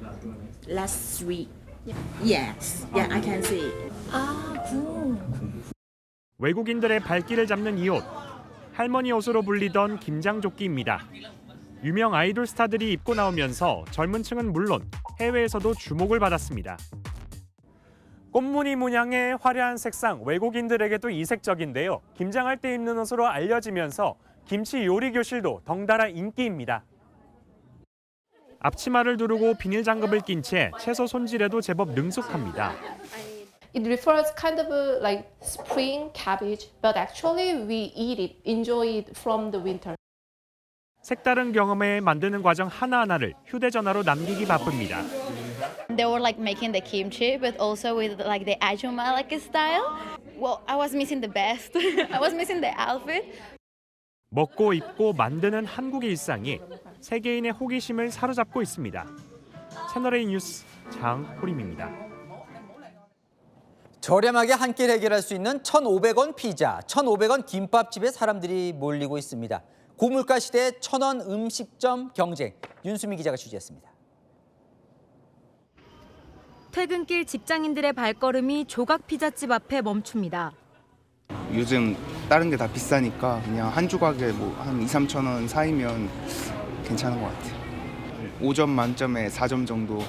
less sweet. Yes, yeah, I can see. 외국인들의 발길을 잡는 이 옷, 할머니 옷으로 불리던 김장조끼입니다. 유명 아이돌 스타들이 입고 나오면서 젊은 층은 물론 해외에서도 주목을 받았습니다. 꽃무늬 문양의 화려한 색상, 외국인들에게도 이색적인데요. 김장할 때 입는 옷으로 알려지면서 김치 요리 교실도 덩달아 인기입니다. 앞치마를 두르고 비닐 장갑을 낀 채 채소 손질에도 제법 능숙합니다. It refers kind of like spring cabbage, but actually we eat it, enjoy it from the winter. 색다른 경험에 만드는 과정 하나하나를 휴대전화로 남기기 바쁩니다. They were like making the kimchi, but also with like the ajuma like style. Well, I was missing the best. I was missing the outfit. 먹고 입고 만드는 한국의 일상이 세계인의 호기심을 사로잡고 있습니다. 채널A 뉴스 장호림입니다. 저렴하게 한 끼를 해결할 수 있는 1,500원 피자, 1,500원 김밥집에 사람들이 몰리고 있습니다. 고물가 시대의 1,000원 음식점 경쟁, 윤수미 기자가 취재했습니다. 퇴근길 직장인들의 발걸음이 조각 피자집 앞에 멈춥니다. 요즘 다른 게 다 비싸니까 그냥 한 조각에 뭐 한 2, 3천 원 사이면 괜찮은 것 같아요. 5점 만점에 4점 정도.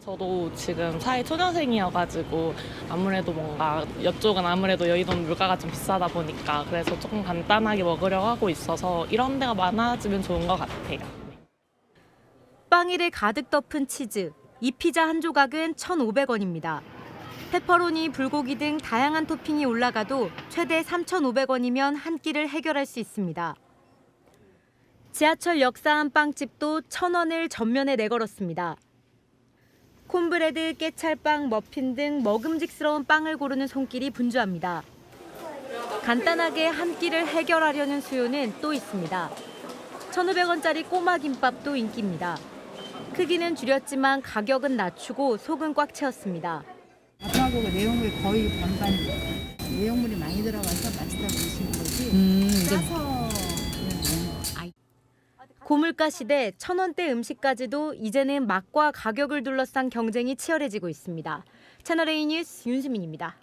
저도 지금 사회 초년생이어가지고 아무래도 뭔가 이쪽은 아무래도 여의도는 물가가 좀 비싸다 보니까 그래서 조금 간단하게 먹으려고 하고 있어서 이런 데가 많아지면 좋은 것 같아요. 빵위를 가득 덮은 치즈, 이 피자 한 조각은 1,500원입니다. 페퍼로니, 불고기 등 다양한 토핑이 올라가도 최대 3,500원이면 한 끼를 해결할 수 있습니다. 지하철 역사한 빵집도 1,000원을 전면에 내걸었습니다. 콘브레드, 깨찰빵, 머핀 등 먹음직스러운 빵을 고르는 손길이 분주합니다. 간단하게 한 끼를 해결하려는 수요는 또 있습니다. 1,500원짜리 꼬마 김밥도 인기입니다. 크기는 줄였지만 가격은 낮추고 속은 꽉 채웠습니다. 밥하고 내용물이 거의 반반. 내용물이 많이 들어가서 맛있다고 드시는 거지. 싸서 고물가 시대 1,000원대 음식까지도 이제는 맛과 가격을 둘러싼 경쟁이 치열해지고 있습니다. 채널A 뉴스 윤수민입니다.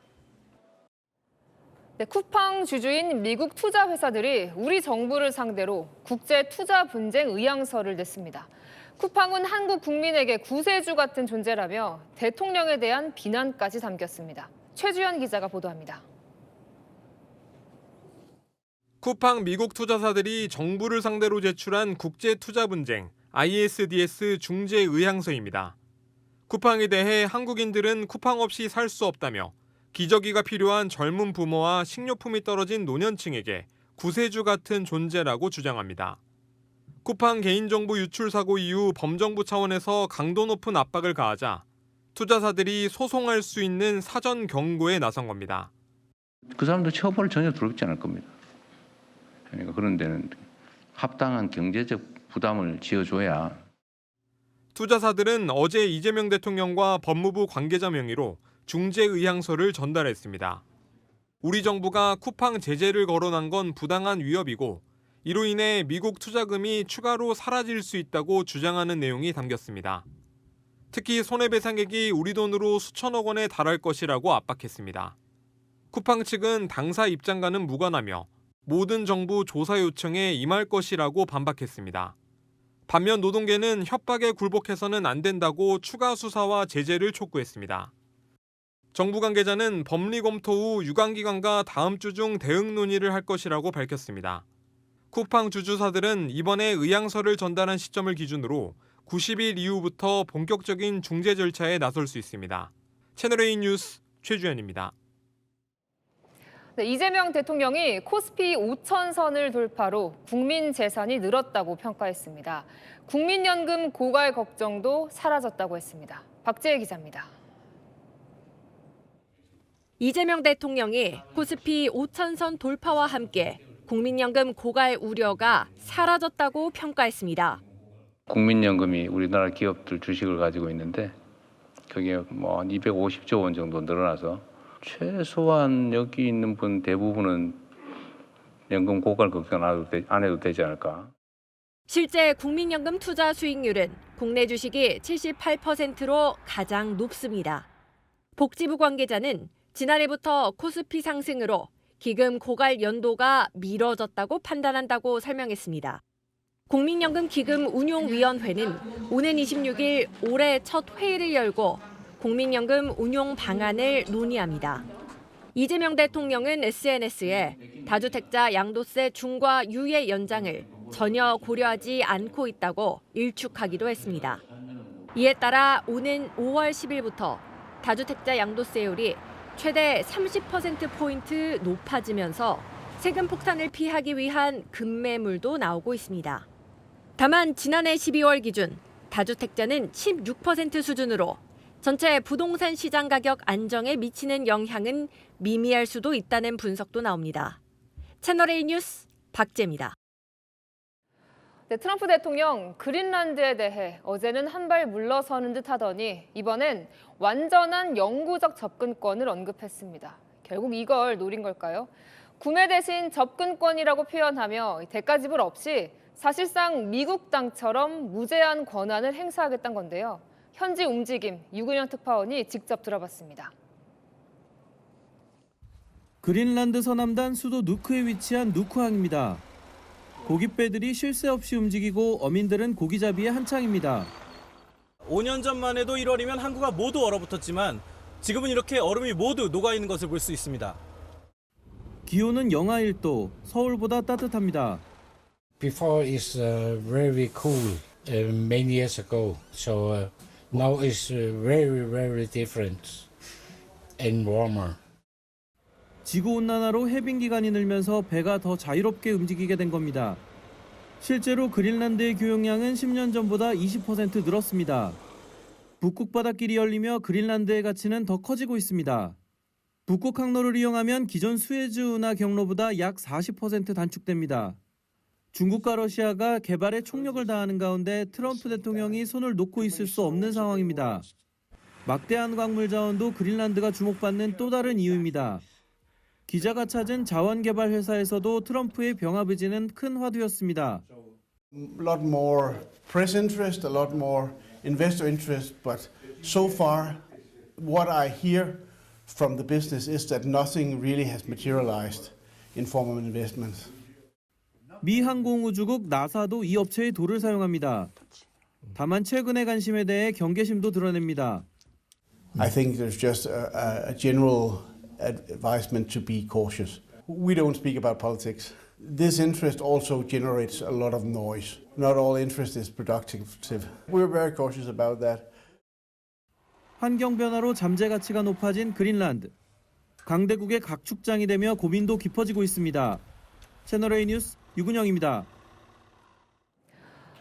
네, 쿠팡 주주인 미국 투자 회사들이 우리 정부를 상대로 국제 투자 분쟁 의향서를 냈습니다. 쿠팡은 한국 국민에게 구세주 같은 존재라며 대통령에 대한 비난까지 담겼습니다. 최주연 기자가 보도합니다. 쿠팡 미국 투자사들이 정부를 상대로 제출한 국제 투자 분쟁 ISDS 중재 의향서입니다. 쿠팡에 대해 한국인들은 쿠팡 없이 살 수 없다며 기저귀가 필요한 젊은 부모와 식료품이 떨어진 노년층에게 구세주 같은 존재라고 주장합니다. 쿠팡 개인정보 유출 사고 이후 범정부 차원에서 강도 높은 압박을 가하자 투자사들이 소송할 수 있는 사전 경고에 나선 겁니다. 그 사람들 처벌을 전혀 두렵지 않을 겁니다. 그러니까 그런 데는 합당한 경제적 부담을 지어줘야. 투자사들은 어제 이재명 대통령과 법무부 관계자 명의로 중재 의향서를 전달했습니다. 우리 정부가 쿠팡 제재를 거론한 건 부당한 위협이고 이로 인해 미국 투자금이 추가로 사라질 수 있다고 주장하는 내용이 담겼습니다. 특히 손해배상액이 우리 돈으로 수천억 원에 달할 것이라고 압박했습니다. 쿠팡 측은 당사 입장과는 무관하며 모든 정부 조사 요청에 임할 것이라고 반박했습니다. 반면 노동계는 협박에 굴복해서는 안 된다고 추가 수사와 제재를 촉구했습니다. 정부 관계자는 법리 검토 후 유관기관과 다음 주 중 대응 논의를 할 것이라고 밝혔습니다. 쿠팡 주주사들은 이번에 의향서를 전달한 시점을 기준으로 90일 이후부터 본격적인 중재 절차에 나설 수 있습니다. 채널A 뉴스 최주현입니다. 네, 이재명 대통령이 코스피 5,000선을 돌파로 국민 재산이 늘었다고 평가했습니다. 국민연금 고갈 걱정도 사라졌다고 했습니다. 박재혜 기자입니다. 이재명 대통령이 코스피 5,000선 돌파와 함께 국민연금 고갈 우려가 사라졌다고 평가했습니다. 국민연금이 우리나라 기업들 주식을 가지고 있는데 그게 뭐 한 250조 원 정도 늘어나서 최소한 여기 있는 분 대부분은 연금 고갈 걱정 안 해도 되지 않을까. 실제 국민연금 투자 수익률은 국내 주식이 78%로 가장 높습니다. 복지부 관계자는 지난해부터 코스피 상승으로 기금 고갈 연도가 미뤄졌다고 판단한다고 설명했습니다. 국민연금 기금 운용위원회는 오는 26일 올해 첫 회의를 열고 국민연금 운용 방안을 논의합니다. 이재명 대통령은 SNS에 다주택자 양도세 중과 유예 연장을 전혀 고려하지 않고 있다고 일축하기도 했습니다. 이에 따라 오는 5월 10일부터 다주택자 양도세율이 최대 30%포인트 높아지면서 세금 폭탄을 피하기 위한 급매물도 나오고 있습니다. 다만 지난해 12월 기준 다주택자는 16% 수준으로 전체 부동산 시장 가격 안정에 미치는 영향은 미미할 수도 있다는 분석도 나옵니다. 채널A 뉴스 박재입니다. 네, 트럼프 대통령 그린란드에 대해 어제는 한 발 물러서는 듯 하더니 이번엔 완전한 영구적 접근권을 언급했습니다. 결국 이걸 노린 걸까요? 구매 대신 접근권이라고 표현하며 대가 지불 없이 사실상 미국 땅처럼 무제한 권한을 행사하겠다는 건데요. 현지 움직임 유근영 특파원이 직접 들어봤습니다. 그린란드 서남단 수도 누크에 위치한 누크항입니다. 고깃배들이 쉴 새 없이 움직이고 어민들은 고기잡이에 한창입니다. 5년 전만 해도 1월이면 항구가 모두 얼어붙었지만 지금은 이렇게 얼음이 모두 녹아있는 것을 볼 수 있습니다. 기온은 영하 1도, 서울보다 따뜻합니다. Before it's very cool many years ago, so now it's very different and warmer. 지구온난화로 해빙 기간이 늘면서 배가 더 자유롭게 움직이게 된 겁니다. 실제로 그린란드의 교역량은 10년 전보다 20% 늘었습니다. 북극 바닷길이 열리며 그린란드의 가치는 더 커지고 있습니다. 북극 항로를 이용하면 기존 수에즈 운하 경로보다 약 40% 단축됩니다. 중국과 러시아가 개발에 총력을 다하는 가운데 트럼프 대통령이 손을 놓고 있을 수 없는 상황입니다. 막대한 광물 자원도 그린란드가 주목받는 또 다른 이유입니다. 기자가 찾은 자원개발 회사에서도 트럼프의 병합 의지는 큰 화두였습니다. A lot more press interest, a lot more investor interest, but so far what I hear from the business is that nothing really has materialized in form of investments. 미 항공우주국 나사도 이 업체의 돌을 사용합니다. 다만 최근의 관심에 대해 경계심도 드러냅니다. I think there's just a general advisement to be cautious. We don't speak about politics. This interest also generates a lot of noise. Not all interest is productive. We're very cautious about that. 환경 변화로 잠재 가치가 높아진 그린란드. 강대국의 각축장이 되며 고민도 깊어지고 있습니다. 채널A 뉴스 유근영입니다.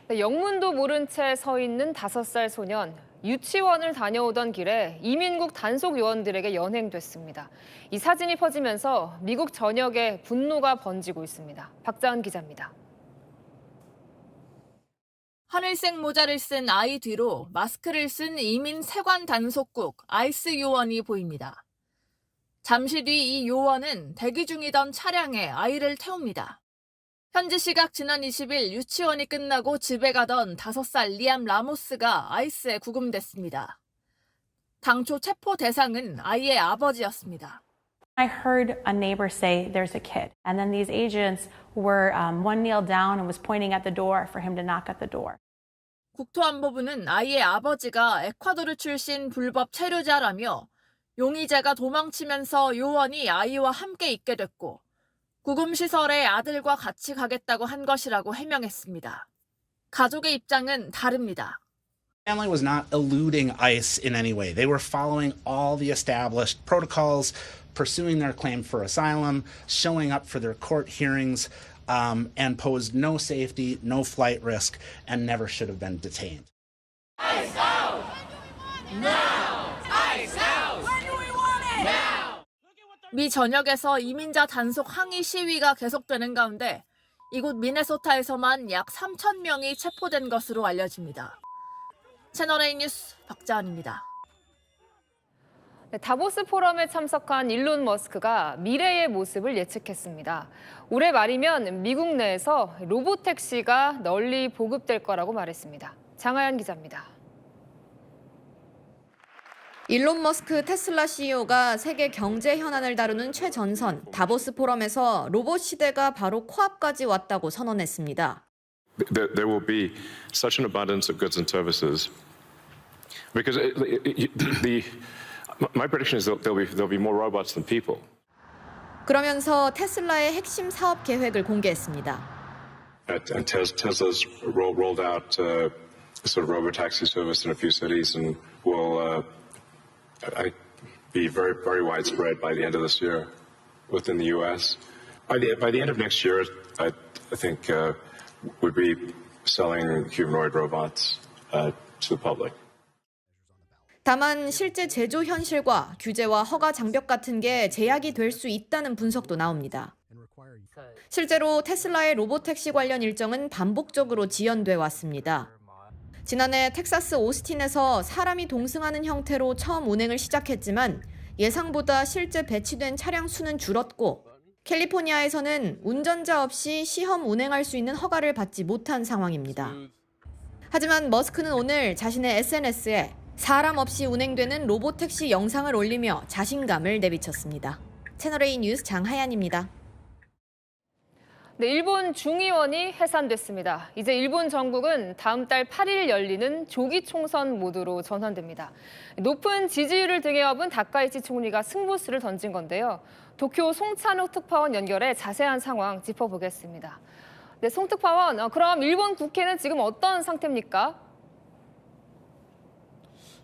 네, 영문도 모른 채 서 있는 5살 소년. 유치원을 다녀오던 길에 이민국 단속 요원들에게 연행됐습니다. 이 사진이 퍼지면서 미국 전역에 분노가 번지고 있습니다. 박자은 기자입니다. 하늘색 모자를 쓴 아이 뒤로 마스크를 쓴 이민 세관 단속국 아이스 요원이 보입니다. 잠시 뒤 이 요원은 대기 중이던 차량에 아이를 태웁니다. 현지 시각 지난 20일 유치원이 끝나고 집에 가던 5살 리암 라모스가 아이스에 구금됐습니다. 당초 체포 대상은 아이의 아버지였습니다. I heard a neighbor say there's a kid, and then these agents were one kneel down and was pointing at the door for him to knock at the door. 국토안보부는 아이의 아버지가 에콰도르 출신 불법 체류자라며 용의자가 도망치면서 요원이 아이와 함께 있게 됐고 구금시설에 아들과 같이 가겠다고 한 것이라고 해명했습니다. 가족의 입장은 다릅니다. Family was not eluding ICE in any way. They were following all the established protocols, pursuing their claim for asylum, showing up for their court hearings, and posed no safety, no flight risk, and never should have been detained. Ice out! Now! Ice out! Where do we want it? Now! 미 전역에서 이민자 단속 항의 시위가 계속되는 가운데 이곳 미네소타에서만 약 3,000명이 체포된 것으로 알려집니다. 채널A 뉴스 박자은입니다. 네, 다보스 포럼에 참석한 일론 머스크가 미래의 모습을 예측했습니다. 올해 말이면 미국 내에서 로봇택시가 널리 보급될 거라고 말했습니다. 장하연 기자입니다. 일론 머스크 테슬라 CEO가 세계 경제 현안을 다루는 최전선 다보스 포럼에서 로봇 시대가 바로 코앞까지 왔다고 선언했습니다. There will be such an abundance of goods and services because my prediction is that there'll be more robots than people. 그러면서 테슬라의 핵심 사업 계획을 공개했습니다. And Tesla's rolled out sort of robotaxi service in a few cities and will be very widespread by the end of this year within the U.S. By the end of next year, I think we'll be selling humanoid robots to the public. 다만 실제 제조 현실과 규제와 허가 장벽 같은 게 제약이 될 수 있다는 분석도 나옵니다. 실제로 테슬라의 로봇택시 관련 일정은 반복적으로 지연돼 왔습니다. 지난해 텍사스 오스틴에서 사람이 동승하는 형태로 처음 운행을 시작했지만 예상보다 실제 배치된 차량 수는 줄었고 캘리포니아에서는 운전자 없이 시험 운행할 수 있는 허가를 받지 못한 상황입니다. 하지만 머스크는 오늘 자신의 SNS에 사람 없이 운행되는 로봇택시 영상을 올리며 자신감을 내비쳤습니다. 채널A 뉴스 장하연입니다. 네, 일본 중의원이 해산됐습니다. 이제 일본 전국은 다음 달 8일 열리는 조기 총선 모드로 전환됩니다. 높은 지지율을 등에 업은 다카이치 총리가 승부수를 던진 건데요. 도쿄 송찬욱 특파원 연결해 자세한 상황 짚어보겠습니다. 네, 송 특파원, 그럼 일본 국회는 지금 어떤 상태입니까?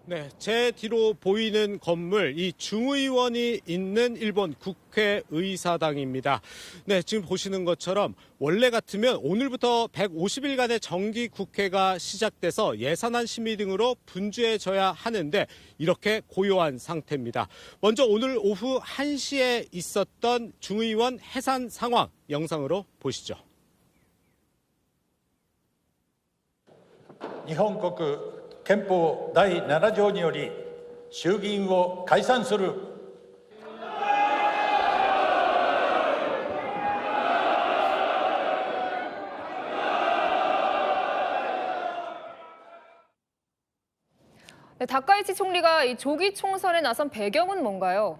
네, 제 뒤로 보이는 건물, 이 중의원이 있는 일본 국회의사당입니다. 네, 지금 보시는 것처럼 원래 같으면 오늘부터 150일간의 정기 국회가 시작돼서 예산안 심의 등으로 분주해져야 하는데 이렇게 고요한 상태입니다. 먼저 오늘 오후 1시에 있었던 중의원 해산 상황 영상으로 보시죠. 日本国憲法第7条により衆議院を解散する。 네, 다카이치 총리가 이 조기 총선에 나선 배경은 뭔가요?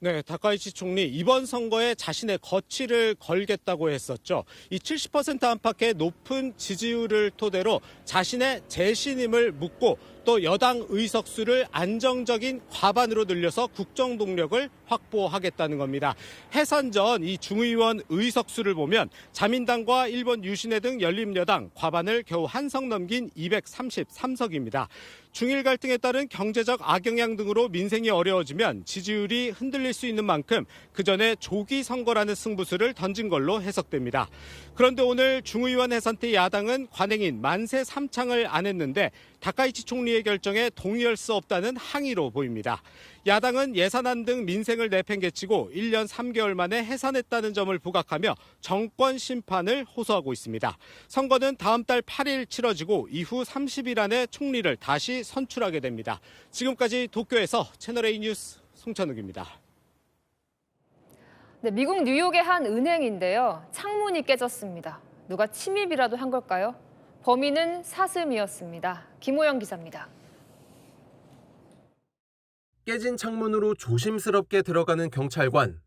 네, 다카이치 총리 이번 선거에 자신의 거취를 걸겠다고 했었죠. 이 70% 안팎의 높은 지지율을 토대로 자신의 재신임을 묻고 또 여당 의석수를 안정적인 과반으로 늘려서 국정 동력을 확보하겠다는 겁니다. 해산 전 이 중의원 의석수를 보면 자민당과 일본 유신회 등 열린여당 과반을 겨우 한 석 넘긴 233석입니다. 중일 갈등에 따른 경제적 악영향 등으로 민생이 어려워지면 지지율이 흔들릴 수 있는 만큼 그 전에 조기 선거라는 승부수를 던진 걸로 해석됩니다. 그런데 오늘 중의원 해산 때 야당은 관행인 만세 삼창을 안 했는데 다카이치 총리의 결정에 동의할 수 없다는 항의로 보입니다. 야당은 예산안 등 민생을 내팽개치고 1년 3개월 만에 해산했다는 점을 부각하며 정권 심판을 호소하고 있습니다. 선거는 다음 달 8일 치러지고 이후 30일 안에 총리를 다시 선출하게 됩니다. 지금까지 도쿄에서 채널A 뉴스 송찬욱입니다. 네, 미국 뉴욕의 한 은행인데요. 창문이 깨졌습니다. 누가 침입이라도 한 걸까요? 범인은 사슴이었습니다. 김호영 기자입니다. 깨진 창문으로 조심스럽게 들어가는 경찰관.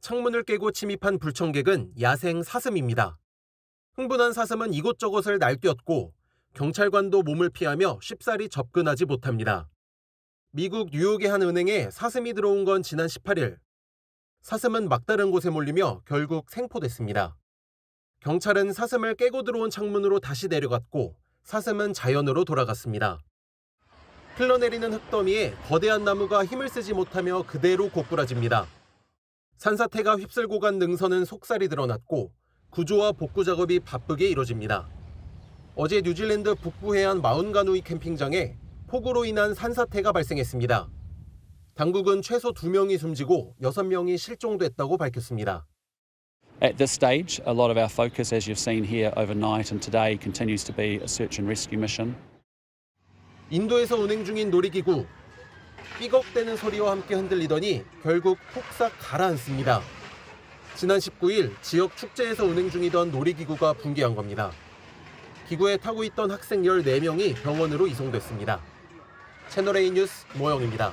창문을 깨고 침입한 불청객은 야생 사슴입니다. 흥분한 사슴은 이곳저곳을 날뛰었고 경찰관도 몸을 피하며 쉽사리 접근하지 못합니다. 미국 뉴욕의 한 은행에 사슴이 들어온 건 지난 18일. 사슴은 막다른 곳에 몰리며 결국 생포됐습니다. 경찰은 사슴을 깨고 들어온 창문으로 다시 내려갔고 사슴은 자연으로 돌아갔습니다. 흘러내리는 흙더미에 거대한 나무가 힘을 쓰지 못하며 그대로 고꾸라집니다. 산사태가 휩쓸고 간 능선은 속살이 드러났고 구조와 복구 작업이 바쁘게 이뤄집니다. 어제 뉴질랜드 북부 해안 마운가누이 캠핑장에 폭우로 인한 산사태가 발생했습니다. 당국은 최소 2명이 숨지고 6명이 실종됐다고 밝혔습니다. At this stage, a lot of our focus, as you've seen here overnight and today, continues to be a search and rescue mission. 인도에서 운행 중인 놀이기구. 삐걱대는 소리와 함께 흔들리더니 결국 폭삭 가라앉습니다. 지난 19일 지역 축제에서 운행 중이던 놀이기구가 붕괴한 겁니다. 기구에 타고 있던 학생 14명이 병원으로 이송됐습니다. 채널A 뉴스 모영입니다.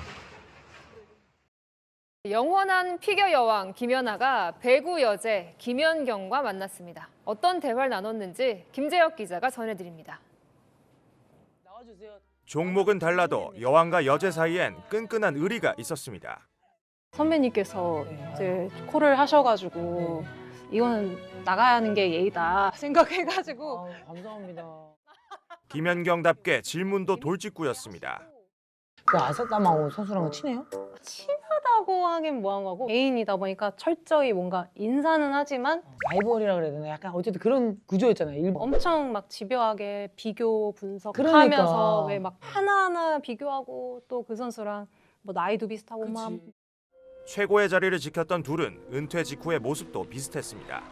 영원한 피겨 여왕 김연아가 배구 여제 김연경과 만났습니다. 어떤 대화를 나눴는지 김재혁 기자가 전해드립니다. 종목은 달라도 여왕과 여제 사이엔 끈끈한 의리가 있었습니다. 선배님께서 이제 콜을 하셔가지고 이거는 나가는 게 예의다 생각해가지고 감사합니다. 김연경답게 질문도 돌직구였습니다. 그 아사다마오 선수랑은 친해요? 친하다고 하긴 뭐한 거고 개인이다 보니까 철저히 뭔가 인사는 하지만 라이벌이라 그래야 되나? 약간 어쨌든 그런 구조였잖아요. 일본. 엄청 막 집요하게 비교 분석하면서 왜 막 하나하나 비교하고 또 그 선수랑 뭐 나이도 비슷하고 막 최고의 자리를 지켰던 둘은 은퇴 직후의 모습도 비슷했습니다.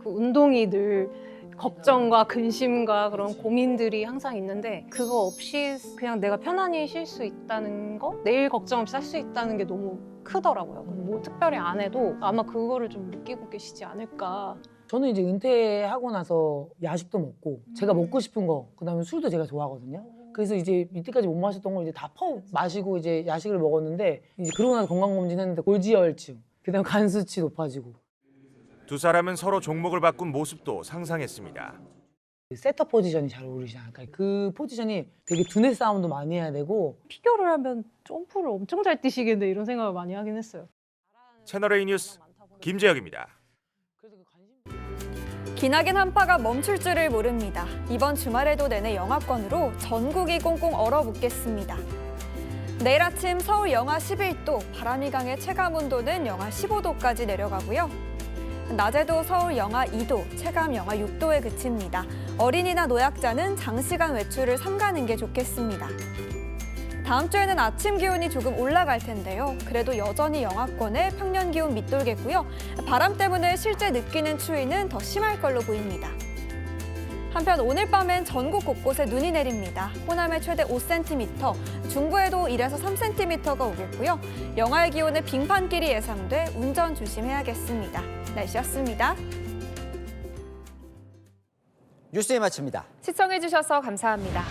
그 운동이 늘 걱정과 근심과 그런 고민들이 항상 있는데 그거 없이 그냥 내가 편안히 쉴 수 있다는 거? 내일 걱정 없이 살 수 있다는 게 너무 크더라고요. 뭐 특별히 안 해도 아마 그거를 좀 느끼고 계시지 않을까. 저는 이제 은퇴하고 나서 야식도 먹고 제가 먹고 싶은 거, 그다음에 술도 제가 좋아하거든요. 그래서 이제 이때까지 못 마셨던 걸 이제 다 퍼 마시고 이제 야식을 먹었는데 이제 그러고 나서 건강검진했는데 골지혈증, 그다음 간 수치 높아지고. 두 사람은 서로 종목을 바꾼 모습도 상상했습니다. 세터 포지션이 잘 어울리지 않을까. 그 포지션이 되게 두뇌 싸움도 많이 해야 되고 피겨를 하면 점프를 엄청 잘 뛰시겠네 이런 생각을 많이 하긴 했어요. 채널A 뉴스 김재혁입니다. 기나긴 한파가 멈출 줄을 모릅니다. 이번 주말에도 내내 영하권으로 전국이 꽁꽁 얼어붙겠습니다. 내일 아침 서울 영하 11도, 바람이 강해 체감온도는 영하 15도까지 내려가고요. 낮에도 서울 영하 2도, 체감 영하 6도에 그칩니다. 어린이나 노약자는 장시간 외출을 삼가는 게 좋겠습니다. 다음 주에는 아침 기온이 조금 올라갈 텐데요. 그래도 여전히 영하권의 평년 기온 밑돌겠고요. 바람 때문에 실제 느끼는 추위는 더 심할 걸로 보입니다. 한편 오늘 밤엔 전국 곳곳에 눈이 내립니다. 호남에 최대 5cm, 중부에도 1에서 3cm가 오겠고요. 영하의 기온의 빙판길이 예상돼 운전 조심해야겠습니다. 날씨였습니다. 뉴스에 마칩니다. 시청해주셔서 감사합니다.